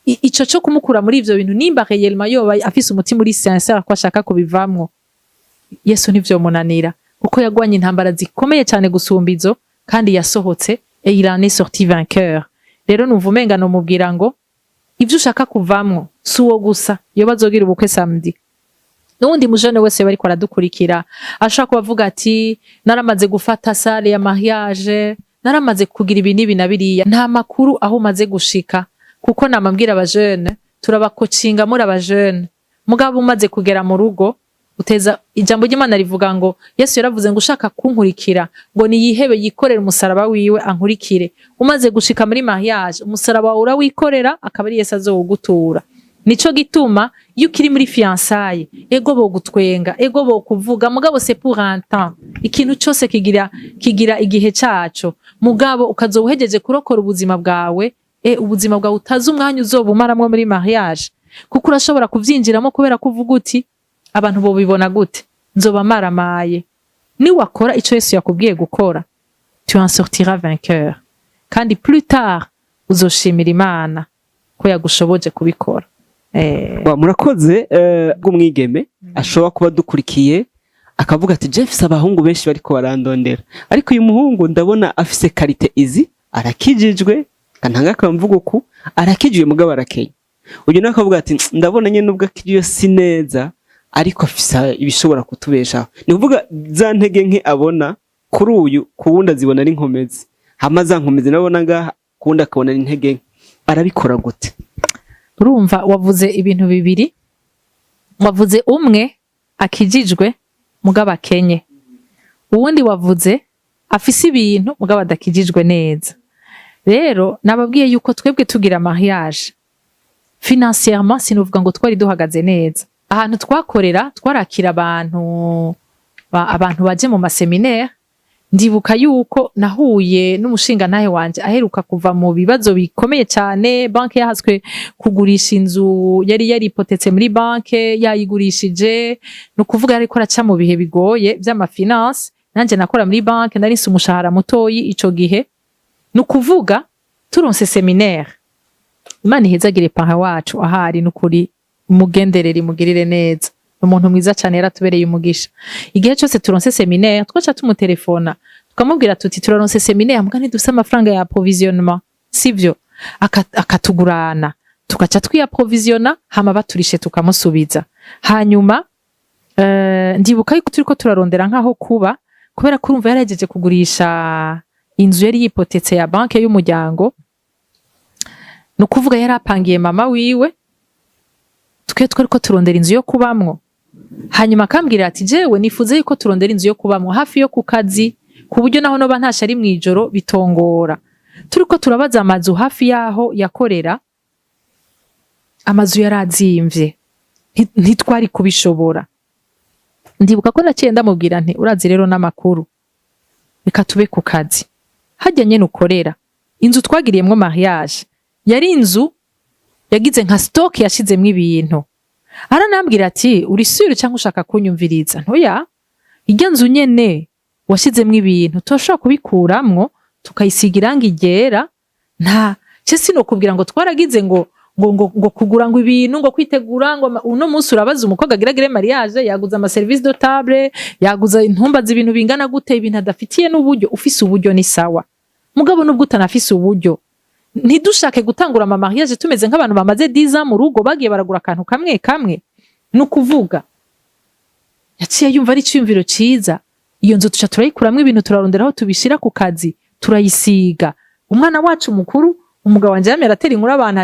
Ico cyo kumukura muri ivyo bintu nimba réellement yoba afise umutima uri sincere ko ashaka kubivamwo, Yesu nivyo munanira kuko yagwanye intambara zikomeye cyane gusumba izo kandi yasohotse et il en est sorti vainqueur. Rero numva umenga no mubwira ngo ivyo ushaka kuvamwo si uwo gusa iyo bazogira ubukwe samedi. Nundi mujane wese bariko aradukurikira ashaka kubavuga ati naramaze gufata sale ya mariage, naramaze kugira ibi n'ibi na biriya, nta makuru aho maze gushika kuko namambwira abajene turabakocinga muri abajene, mugabo umaze kugera mu rugo uteza ijambo ry'Imana rivuga ngo Yesu yaravuze ngo ushaka kunkurikira ngo niyihebe yikorera umusaraba wiwe ankurikire. Umaze gushika muri mariage umusaraba wawe urawikorera akaba ari Yesu azogutura. Nico gituma iyo ukiri muri fiançailles ego bo gutwenga ego bo kuvuga mugabo c'est pour un temps, ikintu cyose kigira igihe cyaco, mugabo ukazobuhejeje kurokora ubuzima bwawe ubuzima bwawe utazi umwanya uzobumaramwo muri mariage kuko urashobora kuvyinjiramo kubera kuvuga uti abantu bo bibona gute nzoba maramaye. Ni wakora ico Yesu yakubwiye gukora tu en sortiras vainqueur, kandi plus tard uzoshimira Imana ko yagushoboje kubikora. Murakoze bw'umwigeme ashobora kuba dukurikiye akavuga ati Jeff abahungu benshi bariko barandondera, ariko uyu muhungu ndabona afise karite izi, arakijijwe kantanga akamvuga uku arakijwe mugabo arakeye. Uyu nakavuga ati ndabona nyene nubwo akiriyo si neza ariko afisa ibishobora kutubeshaho. Ni kuvuga za ntege nke abona kuri uyu kuwundi azibona ari nkomezi, hama za nkomezi nabona ngaha kuwundi akabona ari intege nke. Arabikora gute? Urumva wavuze ibintu bibiri, wavuze umwe akijijwe mugabo akenye, uwundi wavuze afise ibintu mugabo adakijijwe neza. Rero nababwiye yuko twebwe tugira mariage financièrement sinuvuga ngo twari duhagaze neza. Ahantu twakorera twarakira abantu baje mu maseminaire. Ndibuka yuko nahuye n'umushinga nahe wanje aheruka kuva mu bibazo bikomeye cyane, banki yahaswe kugurisha inzu yari yaripotetse muri banki yayigurishije, no kuvuga ariko araca mu bihe bigoye by'amafinance. Nanje nakora muri banki narinse umushahara mutoyi ico gihe, no kuvuga turonse seminaire. Imana ihezagire paha wacu ahari n'ukuri umugendereri mugirire neza, umuntu mwiza cyane yaratubereye umugisha. Igihe cyose turonse seminaire twaca tumutelefona tukamubwira tuti turaronse seminaire mbwa ntidufise amafaranga ya approvisionnement, sivyo, akatugurana tukaca twiyaprovisiona hama baturishe tukamusubiza. Hanyuma ndibuka yuko turiko turarondera nkaho kuba kubera kurumva yaragejeje kugurisha inzu yari yipotetse ya banki y'umuryango, no kuvuga yarapangiye mama wiwe, twariko turondera inzu yo kubamwo. Hanyuma akambwira ati jewe nifuze yuko turondera inzu yo kubamwo hafi yo ku kazi ku buryo naho noba ntasha ari mwijoro bitongora. Turiko turabaza amazu hafi yaho yakorera, amazu yarazimvye ntitwari kubishobora. Ndibuka ko naciye ndamubwira nti urazi rero n'amakuru reka tube ku kazi hajya nyene ukorera. Inzu twagiriyemwo mariage yari inzu yagize nka stock yashizemwe ibintu. Aranambwira ati uri sure cyangwa ushaka kunyumviriza? Ntoya, irya nzu nyene washizemwe ibintu toshobora kubikuramwo tukayisiga irangi ryera. Nta cese no kubwira ngo twaragize ngo kugura ngo ibintu ngo kwitegura ngo uno munsi urabaza umukobwa agiragire mariage yaguza ama service de table, yaguza intumba z'ibintu bingana gute, ibintu adafitiye n'uburyo. Ufise uburyo ni sawa, mugabo nubwo utanafise uburyo ntidushake gutangura ama mariage tumeze nk'abantu bamaze 10 ans mu rugo bagiye baragura akantu kamwe kamwe. No kuvuga yaciye yumva ari cyumviro ciza, iyo nzu tuca turayikuramwe ibintu turarondera aho tubishira ku kazi turayisiga. Umwana wacu mukuru umugabo wanje yamye aratera inkuru abantu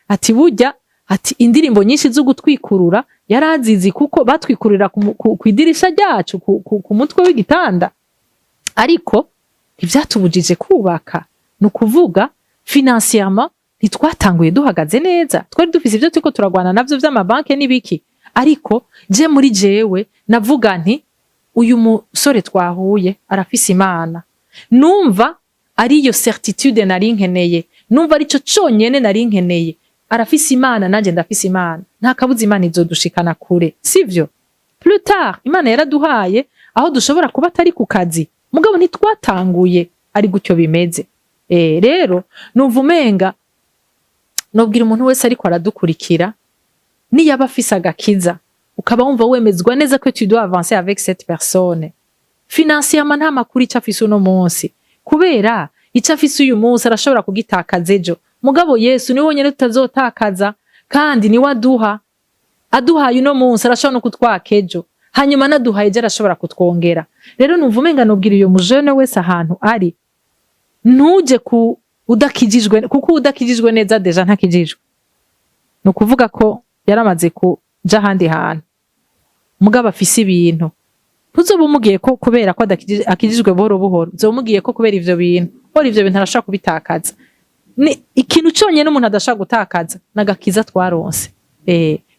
ati burya ati indirimbo nyinshi zo gutwikurura yarazizi kuko batwikurira ku idirisha ryacu ku mutwe w'igitanda, ariko ivyatubujije kubaka. No kuvuga financièrement ntitwatanguye duhagaze neza, twari dufise ivyo turiko turagwana navyo vy'amabanke n'ibiki, ariko je muri jewe navuga nti uyu musore twahuye arafise Imana, numva ariyo certitude nari nkeneye, numva arico conyene nari nkeneye, arafise Imana nanje ndafise Imana, nta kabuza Imana izodushikana kure, sivyo? Plus tard Imana yaraduhaye aho dushobora kuba atari ku kazi, mugabo ntitwatanguye ari gutyo bimeze. Rero numva umenga nobwira umuntu wese ariko aradukurikira, niyaba afise agakiza ukaba wumva wemezwa neza ko tu dois avancer avec cette personne, financièrement nta makuru ico afise uno munsi, kubera ico afise uyu munsi arashobora kugitakaza ejo, mugabo Yesu niwe wenyene tutazotakaza, kandi niwe aduhaye uno munsi arashobora no kutwaka ejo, hanyuma naduhaye ejo arashobora kutwongera. Rero numva umenga nobwira uyo mujene wese ahantu ari, ntuje udakijijwe, kuko udakijijwe neza deja ntakijijwe, no kuvuga ko yaramaze kuja handi hantu, mugabo afise ibintu ntuzoba umugiye ko kubera ko akijijwe buhoro buhoro, uzomugiye ko kubera ivyo bintu, ora ivyo bintu arashaka kubitakaza. Ni ikintu conyene umuntu adashaka gutakaza nagakiza twaronse,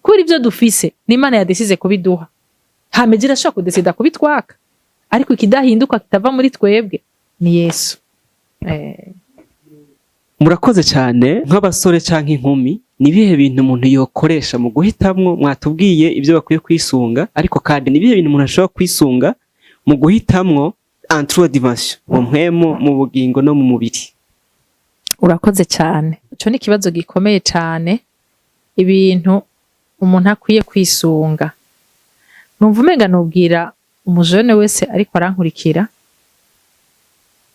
kubera ivyo dufise ni Imana yadesize kubiduha, hameje irashaka kudesida kubitwaka, ariko ikidahinduka kitava muri twebwe ni Yesu. Murakoze cyane. Nk'abasore canke inkumi, nibihe bintu umuntu yokoresha mu guhitamwo? Mwatubwiye ibyo bakwiye kwisunga, ariko kandi nibihe bintu umuntu ashobora kwisunga mu guhitamwo entre dimension, mu mpwemo, mu bugingo no mu mubiri? Urakoze cyane. Ico ni ikibazo gikomeye cyane, ibintu umuntu akwiye kwisunga. Numva umenga nubwira umujene wese ariko arankurikira,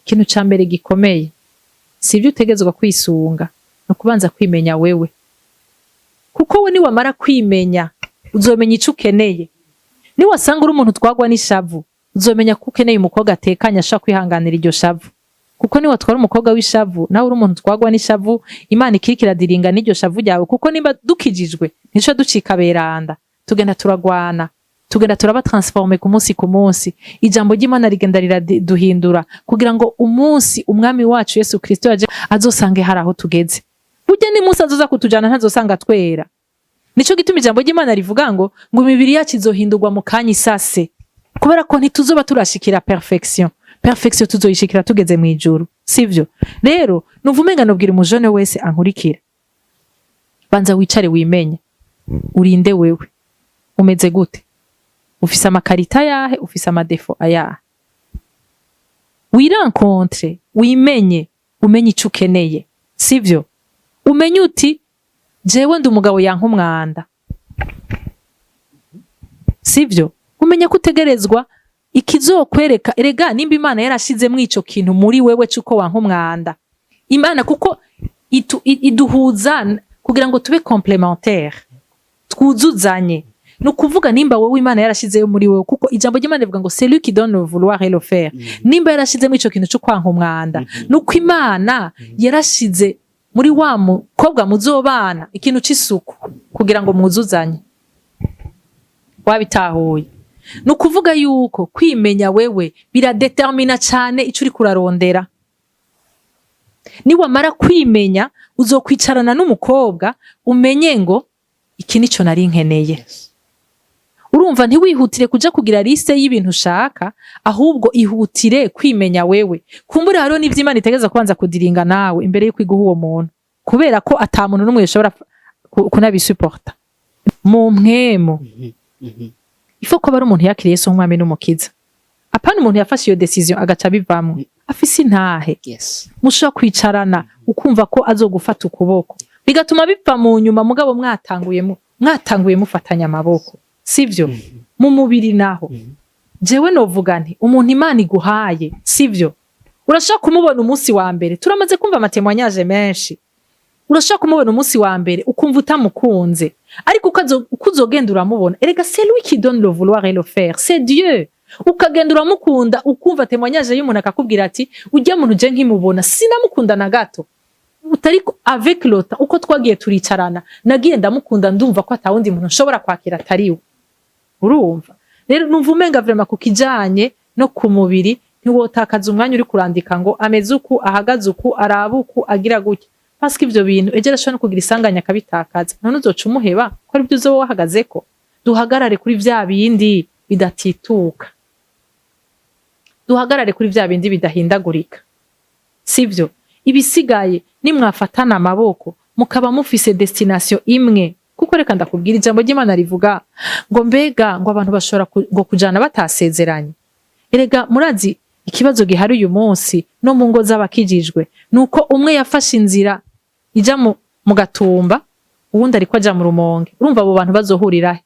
ikintu ca mbere gikomeye sivyo utegezwa kwisunga, no kubanza kwimenya wewe, kuko we niwamara kwimenya uzomenya ico ukeneye. Niwasanga uri umuntu twagwa n'ishavu, uzomenya ko ukeneye umukobwa atekanye ashaka kwihanganira iryo shavu, kuko niwatwara umukobwa w'ishavu nawe uri umuntu twagwa n'ishavu, Imana ikirikira diringa n'iryo shavu ryawe, kuko nimba dukijijwe nico ducika beranda, tugenda turagwana, tugenda turaba transforme ku munsi, ijambo ry'Imana rigenda riraduhindura, kugira ngo umunsi umwami wacu Yesu Kristo yaje azosange hari aho tugeze. Burya ni munsi azoza kutujana ntazosanga twera. Nico gituma ijambo ry'Imana rivuga ngo imibiri yacu izohindurwa mu kanya isase, kubera ko ntituzoba turashikira perfection tuzoyishikira tugeze mu ijuru, sivyo? Rero numva umenga nobwira umujene wese ankurikira, banza wicare wimenye, urinde wewe umeze gute, ufise amakarita yahe, ufise amadefo ayahe, wirencontre, wimenye, umenye ico ukeneye, sivyo? Umenye uti jewe ndi umugabo yanka umwanda, sivyo? Umenye ko utegerezwa ikizokwereka, erega nimba Imana yarashizemwo ico kintu muri wewe cuko wanka umwanda, Imana kuko iduhuza kugira ngo tube complémentaire, twuzuzanye. No kuvuga nimba wowe Imana yarashizeyo muri wewe, kuko ijambo ry'Imana rivuga ngo c'est lui qui donne le vouloir et le faire. Nimba yarashizemo ico kintu cyo kwanka umwanda, nuko Imana yarashize muri wa mukobwa muzobana ikintu c'isuku kugira ngo muzuzanye. Wabitahuye? No kuvuga yuko kwimenya wewe biradetermina cyane ico uri kurarondera. Niwamara kwimenya uzokwicarana n'umukobwa umenye ngo iki nico nari nkeneye. Urumva ntiwihutire kuja kugira liste y'ibintu ushaka, ahubwo ihutire kwimenya wewe. Kumbura hariho n'ivyo Imana itegeza kubanza kudiringa nawe imbere yo kwiguha uwo muntu, kubera ko ata muntu n'umwe yashobora kunabisuporta. Mu mpwemo ifo ko bari umuntu yakiriye Yesu nk'umwami n'umukiza, apana umuntu yafashe iyo decision agaca bivamwo afise intahe. Mushobora kwicarana ukumva ko azogufata ukuboko, bigatuma bipfa mu nyuma, mugabo mwatanguye mufatanya amaboko, sivyo? Mu mubiri naho jewe novuga nti umuntu Imana iguhaye, sivyo? Urashaka kumubona umunsi wa mbere, turamaze kumva amatemwanyaje menshi, urashaka kumubona umunsi wa mbere ukumva utamukunze, ariko uko uzogenda uramubona, erega c'est lui qui donne le vouloir et le faire, c'est Dieu. Ukagenda uramukunda ukumva temwanyaje y'umuntu akakubwira ati ujya muntu je nkimubona sinamukunda na gato, utariko avec le temps uko twagiye turicarana nagiye ndamukunda, ndumva ko atawundi muntu nshobora kwakira atariwe. Urumva? Rero numva umenga vraiment kukijanye no ku mubiri ntiwotakaza umwanya uri kurandika ngo ameze uku, ahagaze uku, araba uku, agira gutya, parce que ivyo bintu ejera shano kugira isanganya kabitakaza, none uzoca umuheba ko ari byo uzoba wahagazeko. duhagarare kuri vya bindi bidatituka, duhagarare kuri vya bindi bidahindagurika, sivyo? Ibisigaye nimwafatana amaboko mukaba mufise destination imwe, kuko reka ndakubwira ijambo ry'Imana rivuga ngo mbega ngo abantu bashobora ngo kujana batasezeranye. Erega murazi ikibazo gihari uyu munsi no mu ngo z'abakijijwe nuko umwe yafashe inzira ija mu Gatumba, uwundi ariko aja mu Rumonge. Urumva abo bantu bazohurira he?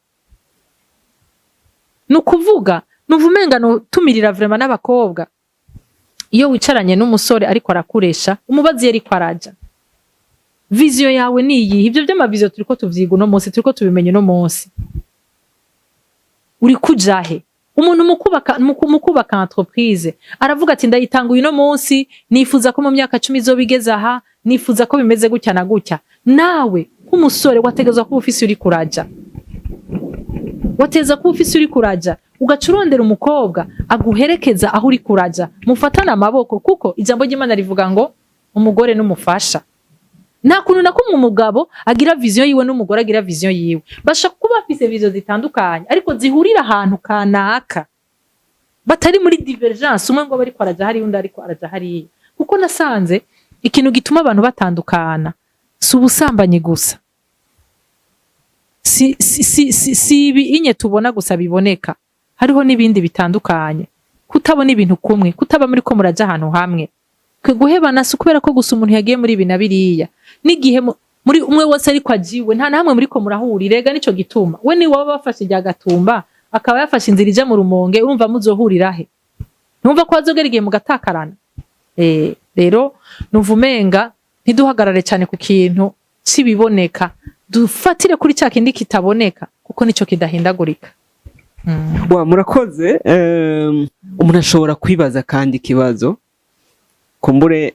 Nukuvuga nuvumenga no tumirira vraiment n'abakobwa, iyo wicaranye n'umusore ariko arakuresha umubazi yariko araja, vision yawe niyi. Ibyo by'amavision turiko tuvyiga no munsi, turiko tubimenye no munsi. Uri kujahe? Umuntu mukubaka entreprise aravuga ati ndayitanga uyu no munsi, nifuza ko mu myaka 10 izobigeza aha, nifuza ko bimeze gutya na gutya. Nawe nk'umusore wategezwa ko ufise uri kuraja, wateza ko ufise uri kuraja, ugacurondera umukobwa aguherekeza aho uri kuraja, mufatana amaboko, kuko ijambo ry'Imana rivuga ngo umugore n'umufasha. Nta kuntu na kumwe umugabo agira vision yiwe n'umugore agira vision yiwe. Basha kuba afise vision zitandukanye ariko zihurira ahantu kanaka, batari muri divergence, umwe ngo bari kwaraja hari undi ariko araja hariya. Kuko nasanze ikintu gituma abantu batandukana si ubusambanyi gusa, si ibi inye tubona gusa biboneka, hariho n'ibindi bitandukanye. Kutabona ibintu kumwe, kutaba muri ko muraja ahantu hamwe, guhebana si kubera ko gusa umuntu yagiye muri ibi na biriya. N'igihe muri umwe wose ariko ajiwe nta namwe muri ko murahurira, rega nico gituma we ni waba bafashe rya Gatumba akaba yafashe inzira ija mu Rumonge, urumva muzohurira he? Numva ko azogera igihe mugatakarana. Rero nuvumenga ntiduhagarare cyane ku kintu cibiboneka, dufatire kuri cya kindi kitaboneka, kuko nico kidahindagurika. Murakoze. Umuntu ashobora kwibaza kandi ikibazo, kumbure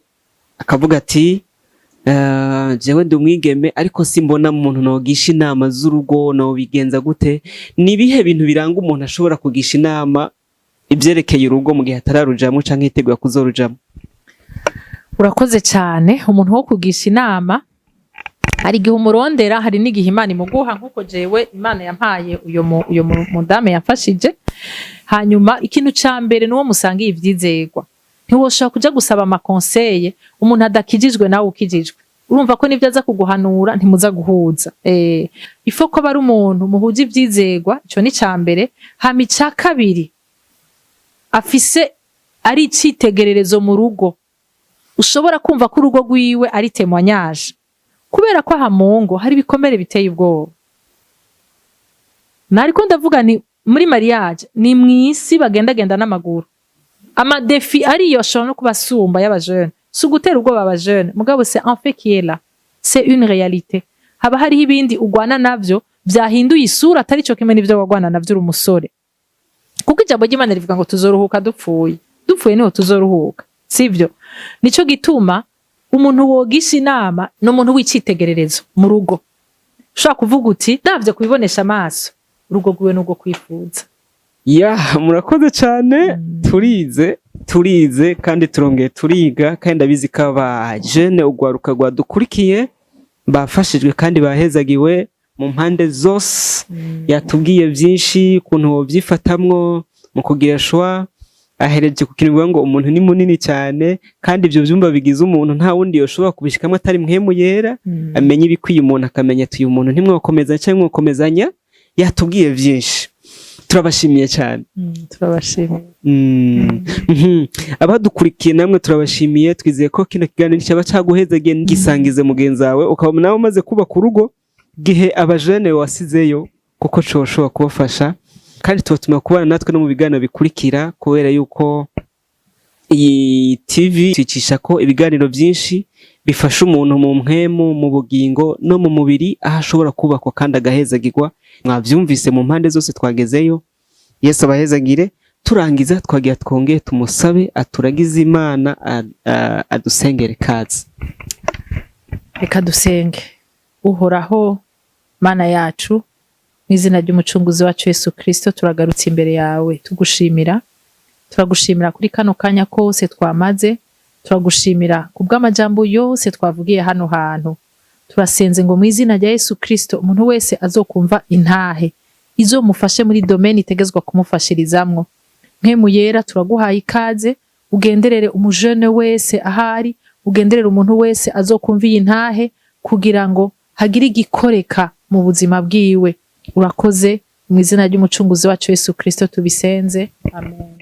akavuga ati jewe ndi umwigeme ariko simbona umuntu nogisha inama z'urugo, no bigenza gute? Ni bihe bintu biranga umuntu ashobora kugisha inama ibyerekeye urugo mu gihe atararujamo canke yiteguye kuzorujamo? Urakoze cyane. Umuntu wo kugisha inama hari igihe umurondera, hari n'igihe Imana imuguha, nkuko jewe Imana yampaye uyo mudame yafashije. Hanyuma ikintu ca mbere nuwo musangiye ivyizegwa. Ntiwoshobora kuja gusaba amakonseye umuntu adakijijwe nawe ukijijwe. Urumva ko nivyo aza kuguhanura ntimuza guhuza. Ifo ko bari umuntu muhuje ivyizegwa, ico ni ca mbere. Hama ica kabiri afise ari icitegererezo mu rugo, ushobora kumva ko urugo rwiwe ari témoignage, kubera ko aha mu ngo hari ibikomere biteye ubwoba. Nariko ndavuga ni muri mariage ni mwisi bagendagenda n'amaguru, amadefi ariyo ashobora no kubasumba y'abajene, si ugutera ubwoba abajene, mugabo c'est en fait qui est là, c'est une réalité. Haba hariho ibindi ugwana navyo vyahinduye isura atari cyo kimwe n'ivyo wagwana navyo uri umusore, kuko ijambo ry'Imana rivuga ngo tuzoruhuka dupfuye niho tuzoruhuka, sivyo? Nico gituma umuntu wogisha inama n'umuntu w'icitegererezo mu rugo. Ushaka kuvuga uti ndavye kubibonesha amaso, urugo rwiwe n'ubwo kwifuza. Murakoze cyane. Turize kandi turongeye turiga, kandi ndabizi ko abajene ugwaruka rwadukurikiye bafashijwe kandi bahezagiwe mu mpande zose. Yatubwiye byinshi ukuntu wobyifatamwo mu kugira shwa, ahereje kukinirwa ngo umuntu ni munini cyane, kandi ibyo byumba bigize umuntu nta wundi yoshobora kubishikamwe atari mwemu yera. Amenye ibikwiye umuntu, akamenya ati uyu muntu ntimwokomeza cyangwa mwokomezanya. Yatubwiye byinshi, turabashimiye cyane. Turabashimiye. Abadukurikiye namwe turabashimiye. Twizeye ko kino kiganiro cyaba cyaguhezagiye ngisangize mugenzi wawe, ukaba nawe umaze kubaka urugo gihe abajene wasizeyo, kuko coshobora kubafasha. Kandi tubatuma kubana natwe no mu biganiro bikurikira, kubera yuko iyi TV twicisha ko ibiganiro byinshi bifasha umuntu mu mpwemu, mu bugingo no mu mubiri, aho ashobora kubakwa kandi agahezagirwa. Mwabyumvise mu mpande zose twagezeyo. Yesu abahezagire. Turangiza twagira twongeye tumusabe aturagize Imana, adusengere kazi. Reka dusenge. Uhoraho Mana yacu, mu izina ry'umucunguzi wacu Yesu Kristo, turagarutse imbere yawe tugushimira. Turagushimira kuri kano kanya kose twamaze, turagushimira kubw'amajambo yose twavugiye hano hantu. Turasenze ngo mu izina rya Yesu Kristo umuntu wese azokumva intahe izomufashe muri domaine itegezwa kumufashirizamwo. Mpemu yera turaguhaye ikaze, ugenderere umujene wese ahari, ugenderere umuntu wese azokumva iyi ntahe kugira ngo hagire igikoreka mu buzima bwiwe. Urakoze mu izina ry'umucunguzi wacu Yesu Kristo tubisenze. Amen.